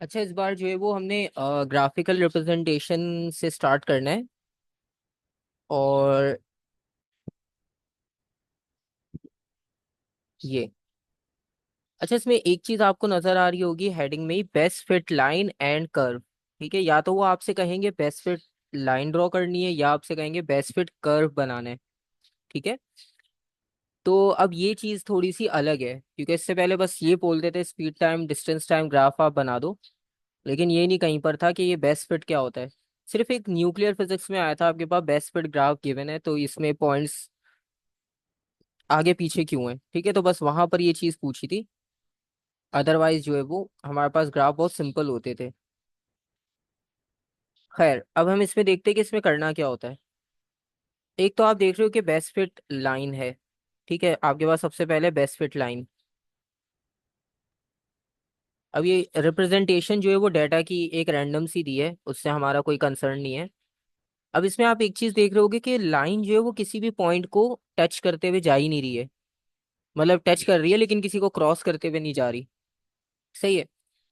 अच्छा, इस बार जो है वो हमने ग्राफिकल रिप्रेजेंटेशन से स्टार्ट करना है। और ये अच्छा, इसमें एक चीज आपको नजर आ रही होगी हेडिंग में ही, best fit line and curve. ठीक है, या तो वो आपसे कहेंगे बेस्ट फिट लाइन ड्रॉ करनी है या आपसे कहेंगे बेस्ट फिट कर्व बनाना है। ठीक है। तो अब ये चीज थोड़ी सी अलग है, क्योंकि इससे पहले बस ये बोलते थे speed time distance time graph आप बना दो। लेकिन ये नहीं कहीं पर था कि ये बेस्ट फिट क्या होता है। सिर्फ एक न्यूक्लियर फिजिक्स में आया था आपके पास बेस्ट फिट ग्राफ गिवन है तो इसमें पॉइंट्स आगे पीछे क्यों है। ठीक है, तो बस वहां पर ये चीज पूछी थी। अदरवाइज जो है वो हमारे पास ग्राफ बहुत सिंपल होते थे। खैर, अब हम इसमें देखते हैं कि इसमें करना क्या होता है। एक तो आप देख रहे हो कि बेस्ट फिट लाइन है। ठीक है, आपके पास सबसे पहले बेस्ट फिट लाइन। अब ये रिप्रेजेंटेशन जो है वो डाटा की एक रैंडम सी दी है, उससे हमारा कोई कंसर्न नहीं है। अब इसमें आप एक चीज देख रहे होगे कि लाइन जो है वो किसी भी पॉइंट को टच करते हुए जा ही नहीं रही है। मतलब टच कर रही है लेकिन किसी को क्रॉस करते हुए नहीं जा रही। सही है।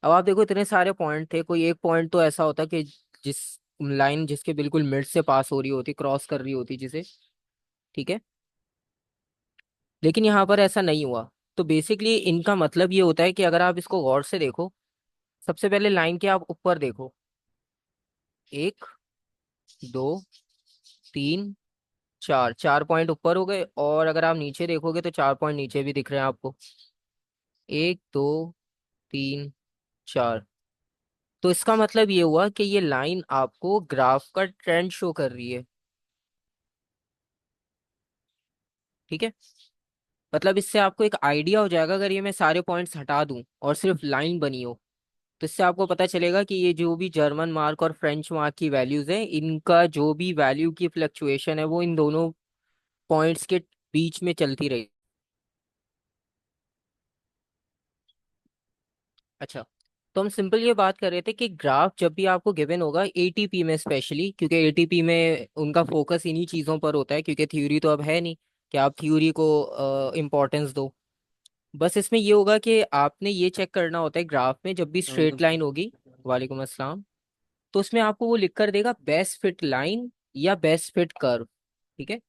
अब आप देखो, इतने सारे पॉइंट थे, कोई एक पॉइंट तो ऐसा होता कि जिस लाइन जिसके बिल्कुल मिड से पास हो रही होती, क्रॉस कर रही होती जिसे। ठीक है। लेकिन यहाँ पर ऐसा नहीं हुआ। तो बेसिकली इनका मतलब ये होता है कि अगर आप इसको गौर से देखो, सबसे पहले लाइन के आप ऊपर देखो। एक, दो, तीन, चार, चार पॉइंट ऊपर हो गए, और अगर आप नीचे देखोगे तो चार पॉइंट नीचे भी दिख रहे हैं आपको। एक, दो, तीन, चार। तो इसका मतलब ये हुआ कि ये लाइन आपको ग्राफ का ट्रेंड शो कर रही है। ठीक है। मतलब इससे आपको एक आइडिया हो जाएगा, अगर ये मैं सारे पॉइंट्स हटा दूं और सिर्फ लाइन बनी हो, तो इससे आपको पता चलेगा कि ये जो भी जर्मन मार्क और फ्रेंच मार्क की वैल्यूज हैं, इनका जो भी वैल्यू की फ्लक्चुएशन है वो इन दोनों पॉइंट्स के बीच में चलती रही। अच्छा, तो हम सिंपल ये बात कर रहे थे कि ग्राफ जब भी आपको गिवन होगा एटीपी में, स्पेशली क्योंकि एटीपी में उनका फोकस इन्हीं चीज़ों पर होता है, क्योंकि थ्योरी तो अब है नहीं कि आप थ्योरी को इम्पोर्टेंस दो। बस इसमें ये होगा कि आपने ये चेक करना होता है ग्राफ में जब भी स्ट्रेट लाइन होगी। वालेकुम अस्सलाम। तो उसमें आपको वो लिख कर देगा बेस्ट फिट लाइन या बेस्ट फिट कर्व। ठीक है।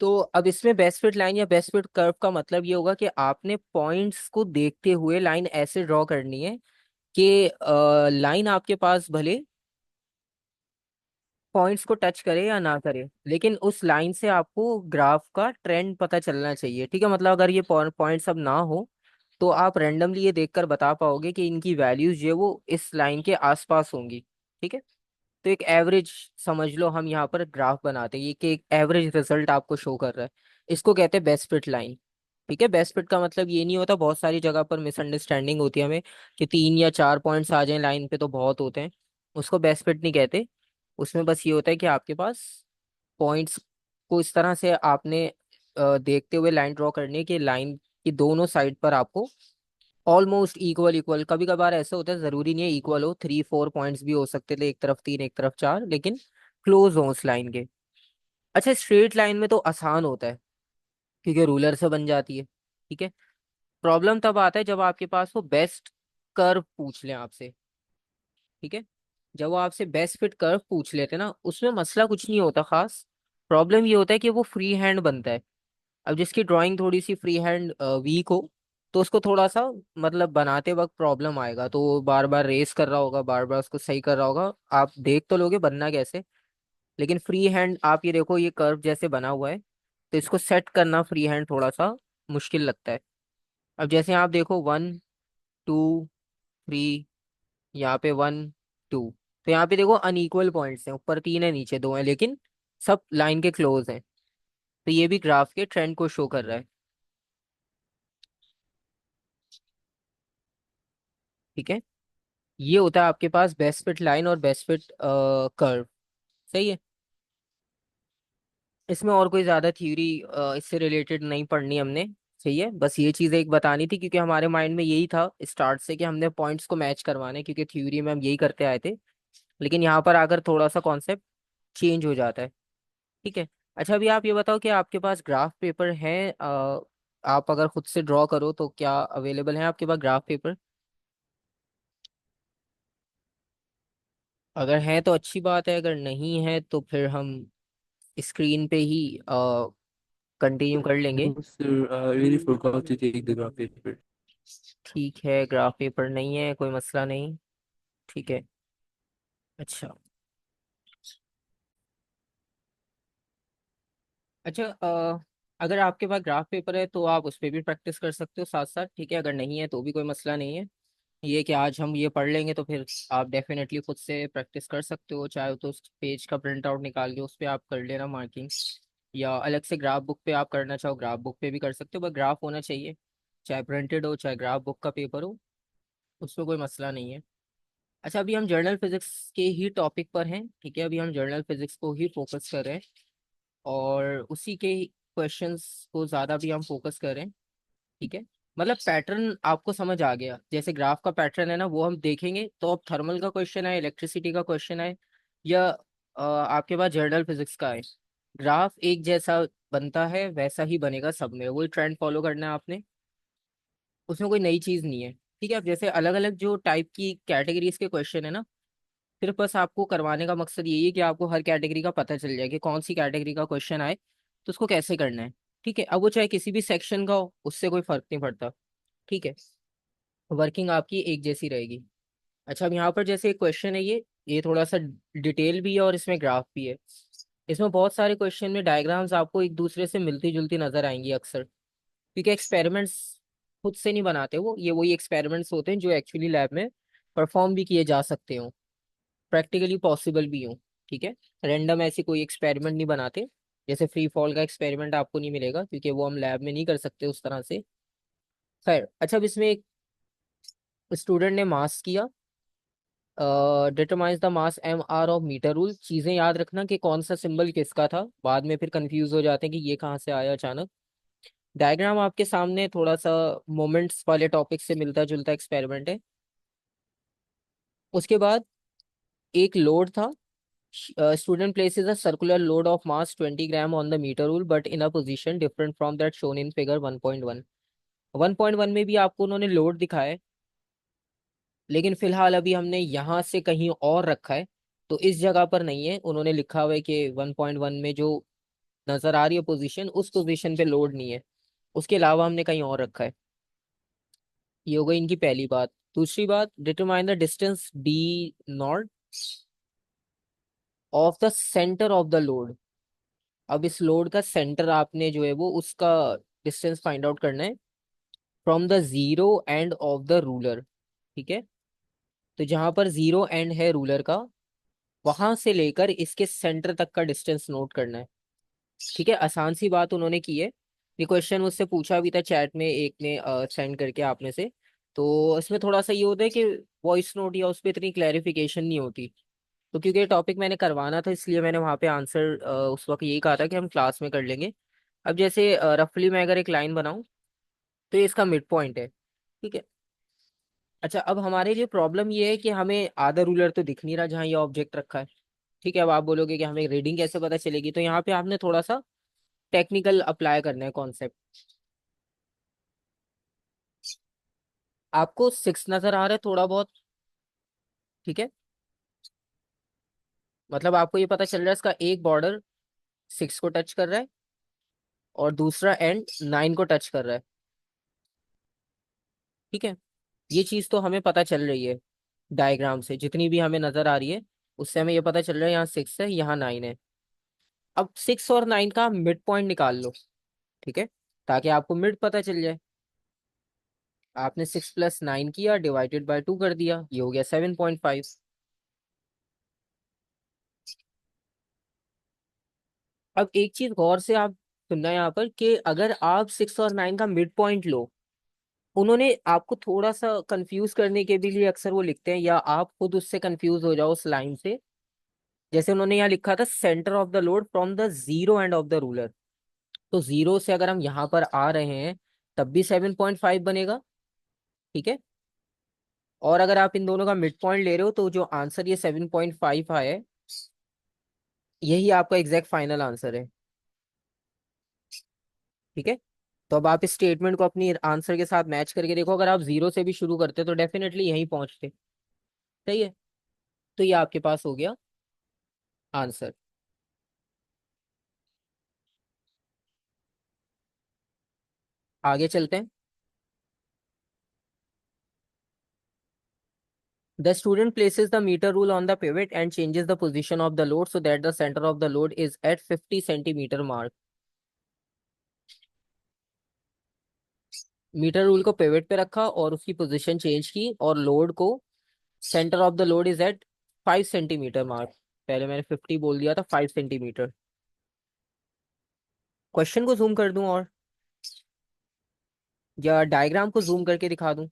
तो अब इसमें बेस्ट फिट लाइन या बेस्ट फिट कर्व का मतलब ये होगा कि आपने पॉइंट्स को देखते हुए लाइन ऐसे ड्रॉ करनी है कि लाइन आपके पास भले पॉइंट्स को टच करे या ना करे, लेकिन उस लाइन से आपको ग्राफ का ट्रेंड पता चलना चाहिए। ठीक है, मतलब अगर ये पॉइंट्स अब ना हो तो आप रैंडमली ये देखकर बता पाओगे कि इनकी वैल्यूज जो है वो इस लाइन के आसपास होंगी। ठीक है। तो एक एवरेज समझ लो, हम यहाँ पर ग्राफ बनाते हैं ये कि एक एवरेज रिजल्ट आपको शो कर रहा है। इसको कहते हैं बेस्ट फिट लाइन। ठीक है, बेस्ट फिट का मतलब ये नहीं होता, बहुत सारी जगह पर मिसअंडरस्टैंडिंग होती है हमें कि तीन या चार पॉइंट्स आ जाएं लाइन पे तो बहुत होते हैं। उसको बेस्ट फिट नहीं कहते। उसमें बस ये होता है कि आपके पास पॉइंट्स को इस तरह से आपने देखते हुए लाइन ड्रॉ करनी है कि लाइन की दोनों साइड पर आपको ऑलमोस्ट इक्वल इक्वल, कभी कभार ऐसा होता है जरूरी नहीं है इक्वल हो, थ्री फोर पॉइंट्स भी हो सकते थे, एक तरफ तीन एक तरफ चार, लेकिन क्लोज हो उस लाइन के। अच्छा, स्ट्रेट लाइन में तो आसान होता है क्योंकि रूलर से बन जाती है। ठीक है। प्रॉब्लम तब आता है जब आपके पास वो बेस्ट कर्व पूछ लें आपसे। ठीक है। जब वो आपसे बेस्ट फिट कर्व पूछ लेते हैं ना, उसमें मसला कुछ नहीं होता खास। प्रॉब्लम ये होता है कि वो फ्री हैंड बनता है। अब जिसकी ड्राइंग थोड़ी सी फ्री हैंड वीक हो, तो उसको थोड़ा सा मतलब बनाते वक्त प्रॉब्लम आएगा, तो वो बार बार रेस कर रहा होगा, बार बार उसको सही कर रहा होगा। आप देख तो लोगे बनना कैसे, लेकिन फ्री हैंड आप ये देखो ये कर्व जैसे बना हुआ है, तो इसको सेट करना फ्री हैंड थोड़ा सा मुश्किल लगता है। अब जैसे आप देखो वन, टू, थ्री, यहाँ पे वन, टू, तो यहाँ पे देखो अनइक्वल पॉइंट्स हैं, ऊपर तीन है नीचे दो हैं, लेकिन सब लाइन के क्लोज हैं। तो ये भी ग्राफ के ट्रेंड को शो कर रहा है। ठीक है। ये होता है आपके पास बेस्ट फिट लाइन और बेस्ट फिट कर्व। सही है। इसमें और कोई ज्यादा थ्योरी इससे रिलेटेड नहीं पढ़नी हमने। सही है, बस ये चीज एक बतानी थी क्योंकि हमारे माइंड में यही था स्टार्ट से कि हमने पॉइंट्स को मैच करवाने, क्योंकि थ्योरी में हम यही करते आए थे। लेकिन यहाँ पर आकर थोड़ा सा कॉन्सेप्ट चेंज हो जाता है। ठीक है। अच्छा, अभी आप ये बताओ कि आपके पास ग्राफ पेपर है, आप अगर खुद से ड्रॉ करो तो क्या अवेलेबल है आपके पास ग्राफ पेपर। अगर है तो अच्छी बात है, अगर नहीं है तो फिर हम स्क्रीन पे ही कंटिन्यू कर लेंगे। No, sir, I really forgot to take the graph paper. ठीक है, ग्राफ पेपर नहीं है, कोई मसला नहीं। ठीक है। अच्छा। अच्छा, अगर आपके पास ग्राफ पेपर है तो आप उस पर भी प्रैक्टिस कर सकते हो साथ साथ, ठीक है। अगर नहीं है तो भी कोई मसला नहीं है। ये कि आज हम ये पढ़ लेंगे तो फिर आप डेफिनेटली खुद से प्रैक्टिस कर सकते हो, चाहे तो उस पेज का प्रिंट आउट निकाल के उस पर आप कर लेना मार्किंग, या अलग से ग्राफ बुक पे आप करना चाहो ग्राफ बुक पे भी कर सकते हो, बस ग्राफ होना चाहिए। चाहे प्रिंटेड हो चाहे ग्राफ बुक का पेपर हो, उसमें कोई मसला नहीं है। अच्छा, अभी हम जर्नल फिजिक्स के ही टॉपिक पर हैं, ठीक है। अभी हम जर्नल फिजिक्स को ही फोकस कर रहे हैं, और उसी के क्वेश्चंस को ज़्यादा भी हम फोकस कर रहे हैं, ठीक है। मतलब पैटर्न आपको समझ आ गया, जैसे ग्राफ का पैटर्न है ना वो हम देखेंगे, तो अब थर्मल का क्वेश्चन है, इलेक्ट्रिसिटी का क्वेश्चन है, या आपके पास जर्नल फिजिक्स का है, ग्राफ एक जैसा बनता है वैसा ही बनेगा सब में, वही ट्रेंड फॉलो करना है आपने, उसमें कोई नई चीज़ नहीं है, ठीक है। अब जैसे अलग अलग जो टाइप की कैटेगरीज के क्वेश्चन है ना, सिर्फ बस आपको करवाने का मकसद यही है कि आपको हर कैटेगरी का पता चल जाए कि कौन सी कैटेगरी का क्वेश्चन आए तो उसको कैसे करना है, ठीक है। अब वो चाहे किसी भी सेक्शन का हो, उससे कोई फर्क नहीं पड़ता, ठीक है। वर्किंग आपकी एक जैसी रहेगी। अच्छा, अब यहाँ पर जैसे एक क्वेश्चन है, ये थोड़ा सा डिटेल भी है और इसमें ग्राफ भी है। इसमें बहुत सारे क्वेश्चन में डायग्राम्स आपको एक दूसरे से मिलती जुलती नजर आएंगी अक्सर, क्योंकि एक्सपेरिमेंट्स खुद से नहीं बनाते वो, ये वही एक्सपेरिमेंट्स होते हैं जो एक्चुअली लैब में परफॉर्म भी किए जा सकते हो, प्रैक्टिकली पॉसिबल भी हो, ठीक है। रैंडम ऐसी कोई एक्सपेरिमेंट नहीं बनाते, जैसे फ्री फॉल का एक्सपेरिमेंट आपको नहीं मिलेगा, क्योंकि वो हम लैब में नहीं कर सकते उस तरह से। खैर, अच्छा, अब इसमें एक स्टूडेंट ने मास किया, determines the mass M R of metre rule. चीजें याद रखना कि कौन सा सिंबल किसका था, बाद में फिर कंफ्यूज हो जाते हैं कि ये कहाँ से आया अचानक। डायग्राम आपके सामने, थोड़ा सा मोमेंट्स वाले टॉपिक से मिलता जुलता एक्सपेरिमेंट है। उसके बाद एक लोड था, student places a circular load of mass 20 gram on the meter rule but in a position different from that shown in figure 1.1। 1.1 में भी आपको उन्होंने लोड दिखाया है, लेकिन फिलहाल अभी हमने यहाँ से कहीं और रखा है, तो इस जगह पर नहीं है, उन्होंने लिखा हुआ है कि 1.1 में जो नजर आ रही है पोजीशन, उस पोजीशन पे लोड नहीं है, उसके अलावा हमने कहीं और रखा है। ये हो गई इनकी पहली बात। दूसरी बात, determine the distance D not of the centre of the load. अब इस लोड का सेंटर आपने जो है वो उसका डिस्टेंस फाइंड आउट करना है from the zero end of the ruler, ठीक है। तो जहां पर जीरो एंड है रूलर का, वहां से लेकर इसके सेंटर तक का डिस्टेंस नोट करना है, ठीक है। आसान सी बात उन्होंने की है। ये क्वेश्चन मुझसे पूछा भी था चैट में, एक ने सेंड करके आपने से। तो इसमें थोड़ा सा ये होता है कि वॉइस नोट या उस पर इतनी क्लैरिफिकेशन नहीं होती, तो क्योंकि ये टॉपिक मैंने करवाना था इसलिए मैंने वहाँ पे आंसर उस वक्त यही कहा था कि हम क्लास में कर लेंगे। अब जैसे रफली मैं अगर एक लाइन बनाऊं, तो ये इसका मिड पॉइंट है, ठीक है। अच्छा, अब हमारे लिए प्रॉब्लम ये है कि हमें आधा रूलर तो दिख नहीं रहा जहाँ ये ऑब्जेक्ट रखा है, ठीक है। अब आप बोलोगे कि हमें रीडिंग कैसे पता चलेगी, तो यहाँ पे आपने थोड़ा सा टेक्निकल अप्लाई करना है कॉन्सेप्ट। आपको सिक्स नजर आ रहा है थोड़ा बहुत, ठीक है। मतलब आपको ये पता चल रहा है इसका एक बॉर्डर सिक्स को टच कर रहा है और दूसरा एंड नाइन को टच कर रहा है, ठीक है। ये चीज तो हमें पता चल रही है डायग्राम से, जितनी भी हमें नजर आ रही है उससे हमें ये पता चल रहा है यहाँ सिक्स है यहाँ नाइन है। अब सिक्स और नाइन का मिड पॉइंट निकाल लो, ठीक है, ताकि आपको मिड पता चल जाए। आपने सिक्स प्लस नाइन किया, डिवाइडेड बाय टू कर दिया, ये हो गया 7.5। अब एक चीज गौर से आप सुनना यहाँ पर, कि अगर आप सिक्स और नाइन का मिड पॉइंट लो, उन्होंने आपको थोड़ा सा कंफ्यूज करने के भी लिए अक्सर वो लिखते हैं, या आप खुद उससे कंफ्यूज हो जाओ उस लाइन से। जैसे उन्होंने यहाँ लिखा था centre of the load from the zero end of the ruler, तो जीरो से अगर हम यहाँ पर आ रहे हैं तब भी 7.5 बनेगा, ठीक है। और अगर आप इन दोनों का मिड पॉइंट ले रहे हो तो जो आंसर ये 7.5 आया है, यही आपका एग्जैक्ट फाइनल आंसर है, ठीक है। तो अब आप इस स्टेटमेंट को अपनी आंसर के साथ मैच करके देखो, अगर आप जीरो से भी शुरू करते तो डेफिनेटली यहीं पहुंचते, सही है। तो ये आपके पास हो गया आंसर। आगे चलते हैं। The student places the meter rule on the pivot and changes the position of the load so that the center of the load is at 50 centimeter mark. Metre rule को पिवट पे रखा और उसकी position change की, और load को, centre of the load is at 5 centimetre mark. पहले मैंने 50 बोल दिया था, 5 सेंटीमीटर। क्वेश्चन को जूम कर दूं और, या डायग्राम को जूम करके दिखा दूं?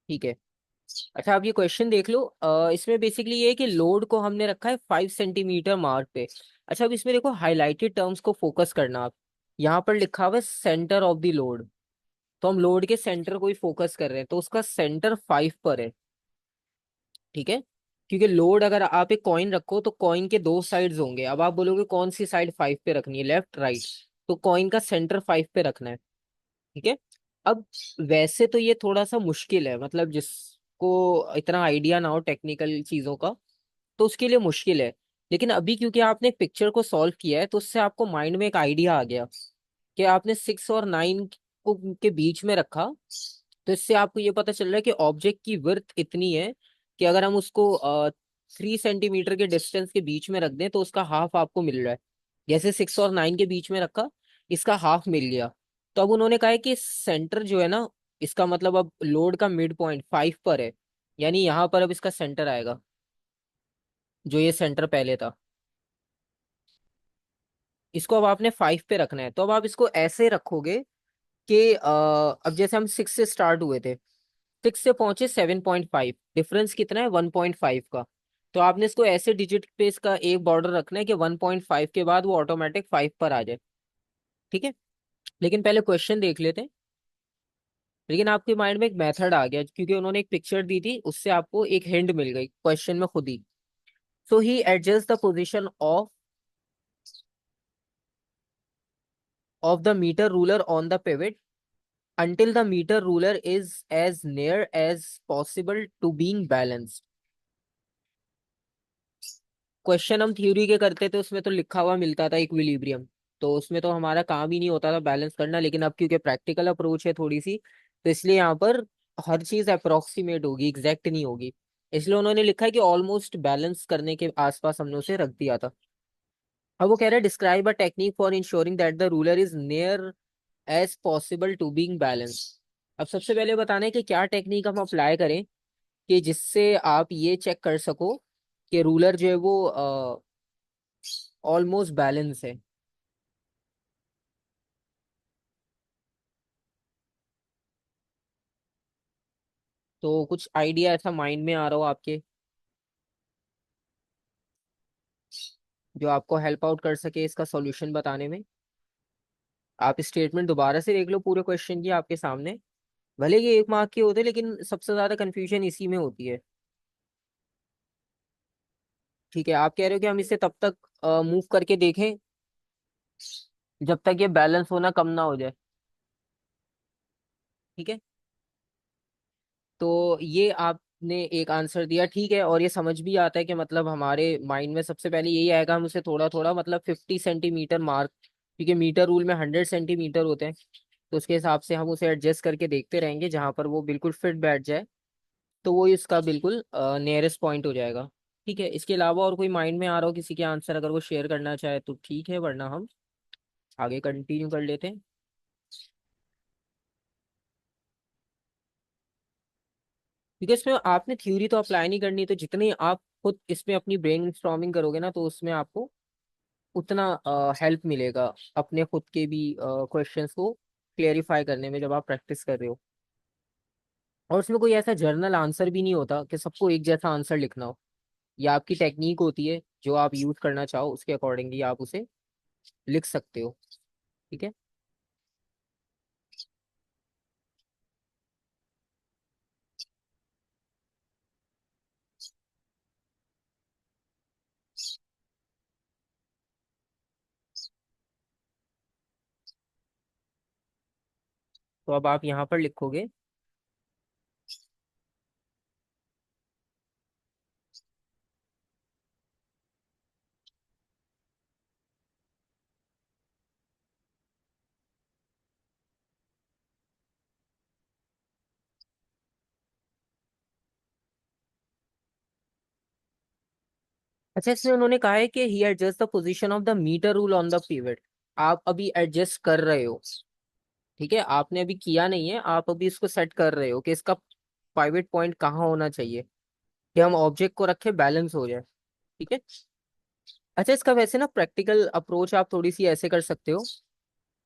ठीक है। अच्छा, आप ये क्वेश्चन देख लो। इसमें बेसिकली ये है कि लोड को हमने रखा है 5 सेंटीमीटर मार्क पे। अच्छा, अब इसमें देखो हाईलाइटेड टर्म्स को फोकस करना आप। यहाँ पर लिखा हुआ है सेंटर ऑफ द लोड। तो हम लोड के सेंटर को ही फोकस कर रहे हैं, तो उसका सेंटर 5 पर है। ठीक है। क्योंकि लोड, अगर आप एक कॉइन रखो तो कॉइन के दो साइड्स होंगे। अब आप बोलोगे कौन सी साइड 5 पे रखनी है, लेफ्ट राइट? तो कॉइन का सेंटर 5 पे रखना है। ठीक है। अब वैसे तो ये थोड़ा सा मुश्किल है, मतलब जिसको इतना आइडिया ना हो टेक्निकल चीजों का, तो उसके लिए मुश्किल है। लेकिन अभी क्योंकि आपने एक पिक्चर को सॉल्व किया है, तो उससे आपको माइंड में एक आइडिया आ गया कि आपने 6 और 9 को के बीच में रखा। तो इससे आपको ये पता चल रहा है कि ऑब्जेक्ट की विड्थ इतनी है कि अगर हम उसको 3 सेंटीमीटर के डिस्टेंस के बीच में रख दें तो उसका हाफ आपको मिल रहा है। जैसे 6 और 9 के बीच में रखा, इसका हाफ मिल गया। तो अब उन्होंने कहा है कि सेंटर जो है ना, इसका मतलब अब लोड का मिड पॉइंट 5 पर है, यानी यहाँ पर अब इसका सेंटर आएगा, जो ये सेंटर पहले था। इसको अब आपने 5 पे रखना है, तो अब आप इसको ऐसे रखोगे कि अब जैसे हम 6 से स्टार्ट हुए थे, 6 से पहुंचे 7.5, डिफरेंस कितना है 1.5 का। तो आपने इसको ऐसे डिजिट पे इसका एक बॉर्डर रखना है कि 1.5 के बाद वो ऑटोमेटिक 5 पर आ जाए। ठीक है। लेकिन पहले क्वेश्चन देख लेते हैं। लेकिन आपके माइंड में एक मेथड आ गया, क्योंकि उन्होंने एक पिक्चर दी थी, उससे आपको एक हिंट मिल गई क्वेश्चन में खुद ही। So he adjust the position of the metre ruler on the pivot until the meter ruler is as near as possible to being balanced। Question हम थ्योरी के करते थे, उसमें तो लिखा हुआ मिलता था इक्विलिब्रियम, तो उसमें तो हमारा काम ही नहीं होता था बैलेंस करना। लेकिन अब क्योंकि प्रैक्टिकल अप्रोच है थोड़ी सी, तो इसलिए यहाँ पर हर चीज अप्रोक्सीमेट होगी, एग्जैक्ट नहीं होगी। इसलिए उन्होंने लिखा है कि ऑलमोस्ट बैलेंस करने के आसपास हमने उसे रख दिया था। अब वो कह रहे हैं describe a technique for ensuring that the ruler is near as possible to being balance. अब सबसे पहले बताना है कि क्या टेक्निक हम अप्लाई करें कि जिससे आप ये चेक कर सको कि रूलर जो है वो ऑलमोस्ट बैलेंस है। तो कुछ आइडिया ऐसा माइंड में आ रहा हो आपके, जो आपको हेल्प आउट कर सके इसका सॉल्यूशन बताने में? आप स्टेटमेंट दोबारा से देख लो पूरे क्वेश्चन की, आपके सामने। भले ये 1 मार्क के होते, लेकिन सबसे ज्यादा कंफ्यूजन इसी में होती है। ठीक है, आप कह रहे हो कि हम इसे तब तक मूव करके देखें जब तक ये बैलेंस होना कम ना हो जाए। ठीक है। तो ये आपने एक आंसर दिया, ठीक है। और ये समझ भी आता है कि मतलब हमारे माइंड में सबसे पहले यही आएगा, हम उसे थोड़ा थोड़ा मतलब 50 सेंटीमीटर मार्क, क्योंकि मीटर रूल में 100 सेंटीमीटर होते हैं, तो उसके हिसाब से हम उसे एडजस्ट करके देखते रहेंगे, जहां पर वो बिल्कुल फिट बैठ जाए तो वो इसका बिल्कुल नियरेस्ट पॉइंट हो जाएगा। ठीक है। इसके अलावा और कोई माइंड में आ रहा हो किसी के आंसर, अगर वो शेयर करना चाहे तो ठीक है, वरना हम आगे कंटिन्यू कर लेते हैं। क्योंकि इसमें आपने थ्योरी तो अप्लाई नहीं करनी, तो जितनी आप खुद इसमें अपनी ब्रेन स्टॉर्मिंग करोगे ना, तो उसमें आपको उतना हेल्प मिलेगा अपने खुद के भी क्वेश्चंस को क्लेरिफाई करने में, जब आप प्रैक्टिस कर रहे हो। और उसमें कोई ऐसा जर्नल आंसर भी नहीं होता कि सबको एक जैसा आंसर लिखना हो। ये आपकी टेक्निक होती है, जो आप यूज करना चाहो उसके अकॉर्डिंगली आप उसे लिख सकते हो। ठीक है। तो अब आप यहाँ पर लिखोगे। अच्छा, इसमें उन्होंने कहा है कि he adjust the position of the metre rule on the pivot. आप अभी एडजस्ट कर रहे हो, ठीक है, आपने अभी किया नहीं है, आप अभी इसको सेट कर रहे हो कि इसका पाइवट पॉइंट कहाँ होना चाहिए कि हम ऑब्जेक्ट को रखे बैलेंस हो जाए। ठीक है। अच्छा, इसका वैसे ना प्रैक्टिकल अप्रोच आप थोड़ी सी ऐसे कर सकते हो।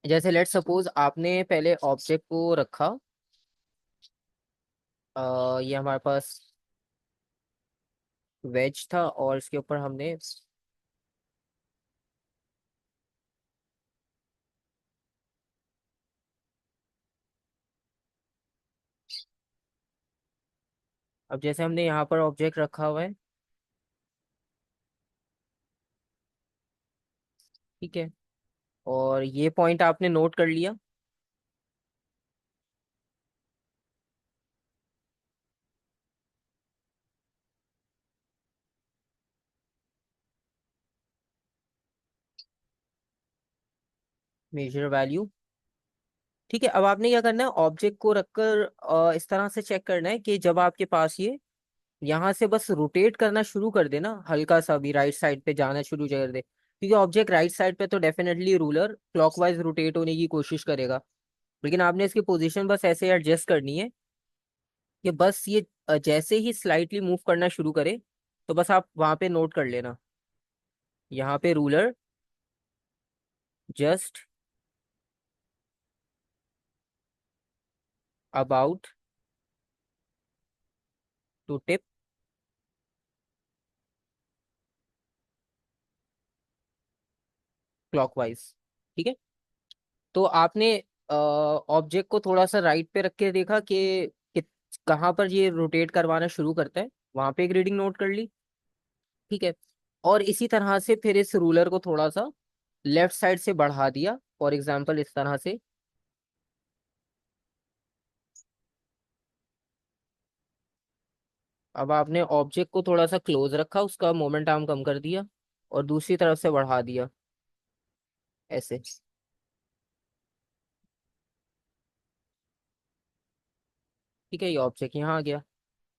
जैसे लेट सपोज आपने पहले ऑब्जेक्ट को रखा, ये हमारे पास वेज था और इसके ऊपर हमने, अब जैसे हमने यहाँ पर ऑब्जेक्ट रखा हुआ है, ठीक है, और ये पॉइंट आपने नोट कर लिया। मेजर वैल्यू, ठीक है। अब आपने क्या करना है, ऑब्जेक्ट को रखकर इस तरह से चेक करना है कि जब आपके पास ये यहाँ से बस रोटेट करना शुरू कर देना, हल्का सा भी राइट साइड पे जाना शुरू कर दे, क्योंकि ऑब्जेक्ट राइट साइड पे तो डेफिनेटली रूलर क्लॉकवाइज रोटेट होने की कोशिश करेगा। लेकिन आपने इसकी पोजीशन बस ऐसे एडजस्ट करनी है कि बस ये जैसे ही स्लाइटली मूव करना शुरू करे, तो बस आप वहां पे नोट कर लेना, यहाँ पे ruler just about to tip clockwise. ठीक है। तो आपने ऑब्जेक्ट को थोड़ा सा राइट पे रख के देखा कि कहाँ पर ये रोटेट करवाना शुरू करता है, वहां पे एक रीडिंग नोट कर ली। ठीक है। और इसी तरह से फिर इस रूलर को थोड़ा सा लेफ्ट साइड से बढ़ा दिया, फॉर एग्जाम्पल इस तरह से। अब आपने ऑब्जेक्ट को थोड़ा सा क्लोज रखा, उसका मोमेंट आर्म कम कर दिया और दूसरी तरफ से बढ़ा दिया ऐसे। ठीक है, ये ऑब्जेक्ट यहाँ आ गया।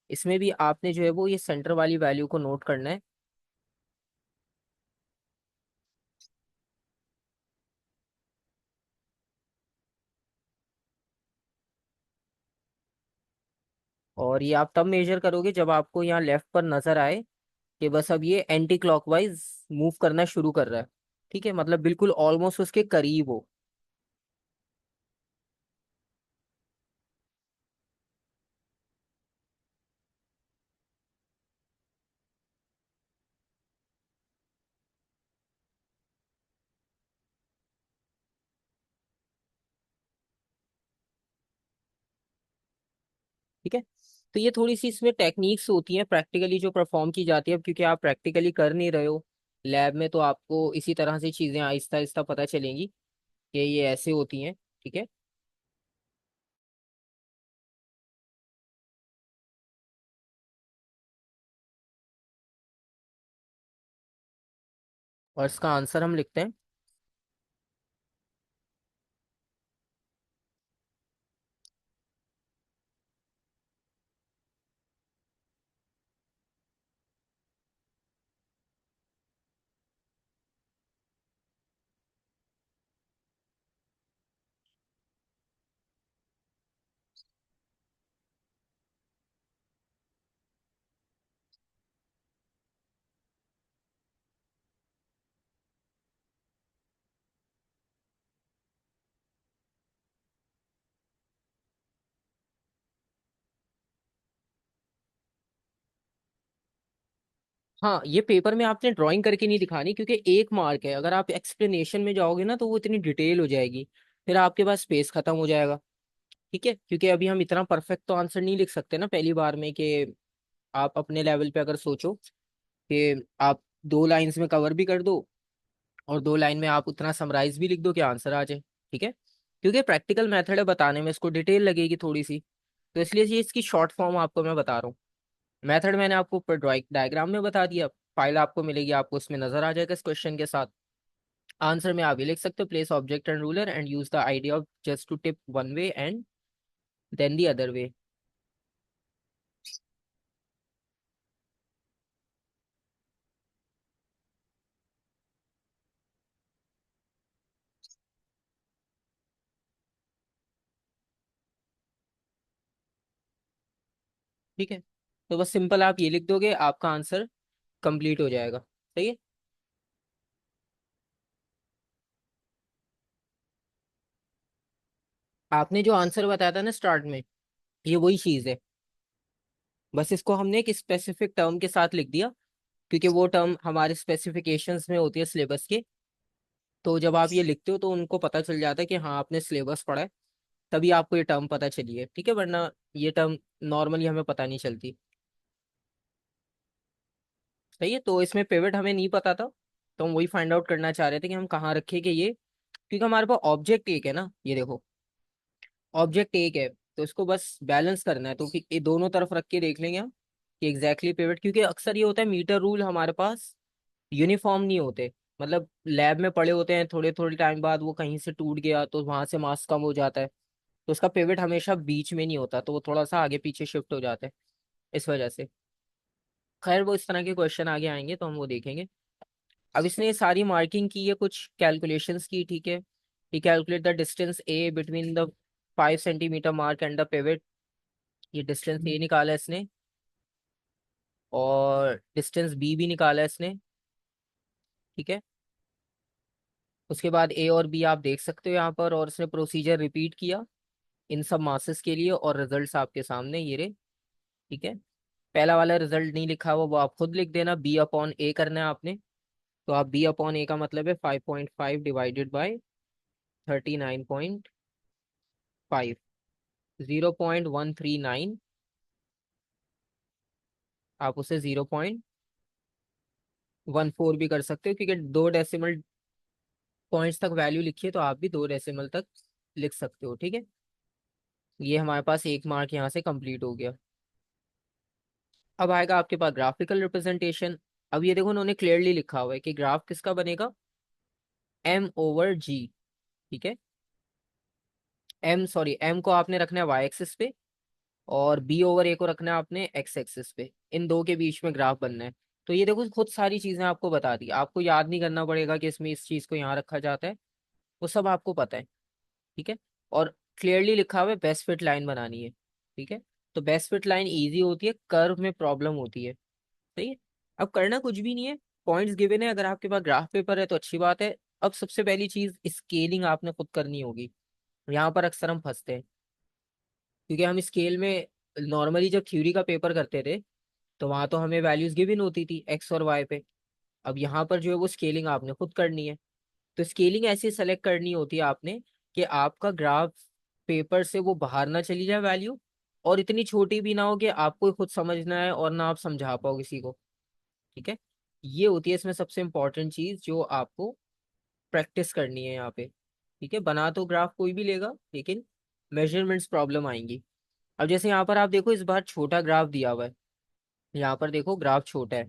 इसमें भी आपने जो है वो ये सेंटर वाली वैल्यू को नोट करना है। और ये आप तब मेजर करोगे जब आपको यहाँ लेफ्ट पर नजर आए कि बस अब ये एंटी क्लॉकवाइज मूव करना शुरू कर रहा है। ठीक है, मतलब बिल्कुल ऑलमोस्ट उसके करीब हो। ठीक है। तो ये थोड़ी सी इसमें टेक्निक्स होती हैं प्रैक्टिकली जो परफॉर्म की जाती है, अब क्योंकि आप प्रैक्टिकली कर नहीं रहे हो लैब में, तो आपको इसी तरह से चीजें आहिस्ता आहिस्ता पता चलेंगी कि ये ऐसे होती हैं। ठीक है। और इसका आंसर हम लिखते हैं। हाँ, ये पेपर में आपने ड्राइंग करके नहीं दिखानी, क्योंकि एक मार्क है, अगर आप एक्सप्लेनेशन में जाओगे ना तो वो इतनी डिटेल हो जाएगी, फिर आपके पास स्पेस खत्म हो जाएगा। ठीक है, क्योंकि अभी हम इतना परफेक्ट तो आंसर नहीं लिख सकते ना पहली बार में, कि आप अपने लेवल पे अगर सोचो कि आप 2 लाइंस में कवर भी कर दो और 2 लाइन में आप उतना समराइज भी लिख दो कि आंसर आ जाए। ठीक है। क्योंकि प्रैक्टिकल मेथड है बताने में, इसको डिटेल लगेगी थोड़ी सी, तो इसलिए ये इसकी शॉर्ट फॉर्म आपको मैं बता रहा हूँ। मेथड मैंने आपको ऊपर ड्राइंग डायग्राम में बता दिया, फाइल आपको मिलेगी, आपको उसमें नजर आ जाएगा इस क्वेश्चन के साथ। आंसर में आप ये लिख सकते हो, place object and ruler and use the idea of just to tip one way and then the other way. ठीक है, तो बस सिंपल आप ये लिख दोगे, आपका आंसर कंप्लीट हो जाएगा। सही है। आपने जो आंसर बताया था ना स्टार्ट में, ये वही चीज है, बस इसको हमने एक स्पेसिफिक टर्म के साथ लिख दिया, क्योंकि वो टर्म हमारे स्पेसिफिकेशंस में होती है सिलेबस के। तो जब आप ये लिखते हो तो उनको पता चल जाता है कि हाँ आपने सिलेबस पढ़ा है, तभी आपको ये टर्म पता चली है। ठीक है, वरना ये टर्म नॉर्मली हमें पता नहीं चलती। सही है, तो इसमें पिवट हमें नहीं पता था, तो हम वही फाइंड आउट करना चाह रहे थे कि हम कहाँ रखें कि ये, क्योंकि हमारे पास ऑब्जेक्ट एक है ना, ये देखो ऑब्जेक्ट एक है, तो इसको बस बैलेंस करना है, तो कि ये दोनों तरफ रख के देख लेंगे हम कि एग्जैक्टली पिवट, क्योंकि अक्सर ये होता है मीटर रूल हमारे पास यूनिफॉर्म नहीं होते, मतलब लैब में पड़े होते हैं, थोड़े थोड़े टाइम बाद वो कहीं से टूट गया तो वहां से मास कम हो जाता है, तो उसका पिवट हमेशा बीच में नहीं होता, तो वो थोड़ा सा आगे पीछे शिफ्ट हो जाता है इस वजह से। खैर वो इस तरह के क्वेश्चन आगे आएंगे तो हम वो देखेंगे। अब इसने ये सारी मार्किंग की है, कुछ कैलकुलेशंस की। ठीक है, he calculate the distance a between the 5 centimetre mark and the pivot, ये डिस्टेंस ए निकाला है इसने, और डिस्टेंस बी भी निकाला है इसने। ठीक है, उसके बाद ए और बी आप देख सकते हो यहाँ पर, और इसने प्रोसीजर रिपीट किया इन सब मासेस के लिए, और रिजल्ट्स आपके सामने ये रहे। ठीक है, पहला वाला रिजल्ट नहीं लिखा हुआ वो आप खुद लिख देना, बी अपॉन ए करना है आपने, तो आप बी अपॉन ए का मतलब है 5.5 डिवाइडेड बाई 39.5, 0.139, आप उसे 0.14 भी कर सकते हो, क्योंकि 2 डेसिमल पॉइंट्स तक वैल्यू लिखिए तो आप भी 2 डेसिमल तक लिख सकते हो। ठीक है, ये हमारे पास एक मार्क यहाँ से कंप्लीट हो गया। अब आएगा आपके पास ग्राफिकल रिप्रेजेंटेशन। अब ये देखो उन्होंने क्लियरली लिखा हुआ है कि ग्राफ किसका बनेगा, एम ओवर जी। ठीक है, एम को आपने रखना है वाई एक्सिस पे, और बी ओवर ए को रखना है आपने एक्स एक्सिस पे, इन दो के बीच में ग्राफ बनना है। तो ये देखो खुद सारी चीजें आपको बता दी, आपको याद नहीं करना पड़ेगा कि इसमें इस चीज को यहाँ रखा जाता है, वो सब आपको पता है। ठीक है, और क्लियरली लिखा हुआ है बेस्ट फिट लाइन बनानी है। ठीक है, तो बेस्ट फिट लाइन इजी होती है, कर्व में प्रॉब्लम होती है। सही है, अब करना कुछ भी नहीं है, पॉइंट्स गिवन है, अगर आपके पास ग्राफ पेपर है तो अच्छी बात है। अब सबसे पहली चीज स्केलिंग आपने खुद करनी होगी, यहाँ पर अक्सर हम फंसते हैं, क्योंकि हम स्केल में नॉर्मली जब थ्योरी का पेपर करते थे तो वहां तो हमें वैल्यूज गिवन होती थी एक्स और वाई पे। अब यहाँ पर जो है वो स्केलिंग आपने खुद करनी है, तो स्केलिंग ऐसी सेलेक्ट करनी होती है आपने कि आपका ग्राफ पेपर से वो बाहर ना चली जाए वैल्यू, और इतनी छोटी भी ना हो कि आपको खुद समझना है और ना आप समझा पाओ किसी को। ठीक है, ये होती है इसमें सबसे इंपॉर्टेंट चीज जो आपको प्रैक्टिस करनी है यहाँ पे। ठीक है, बना तो ग्राफ कोई भी लेगा, लेकिन मेजरमेंट्स प्रॉब्लम आएंगी। अब जैसे यहाँ पर आप देखो इस बार छोटा ग्राफ दिया हुआ है, यहाँ पर देखो ग्राफ छोटा है,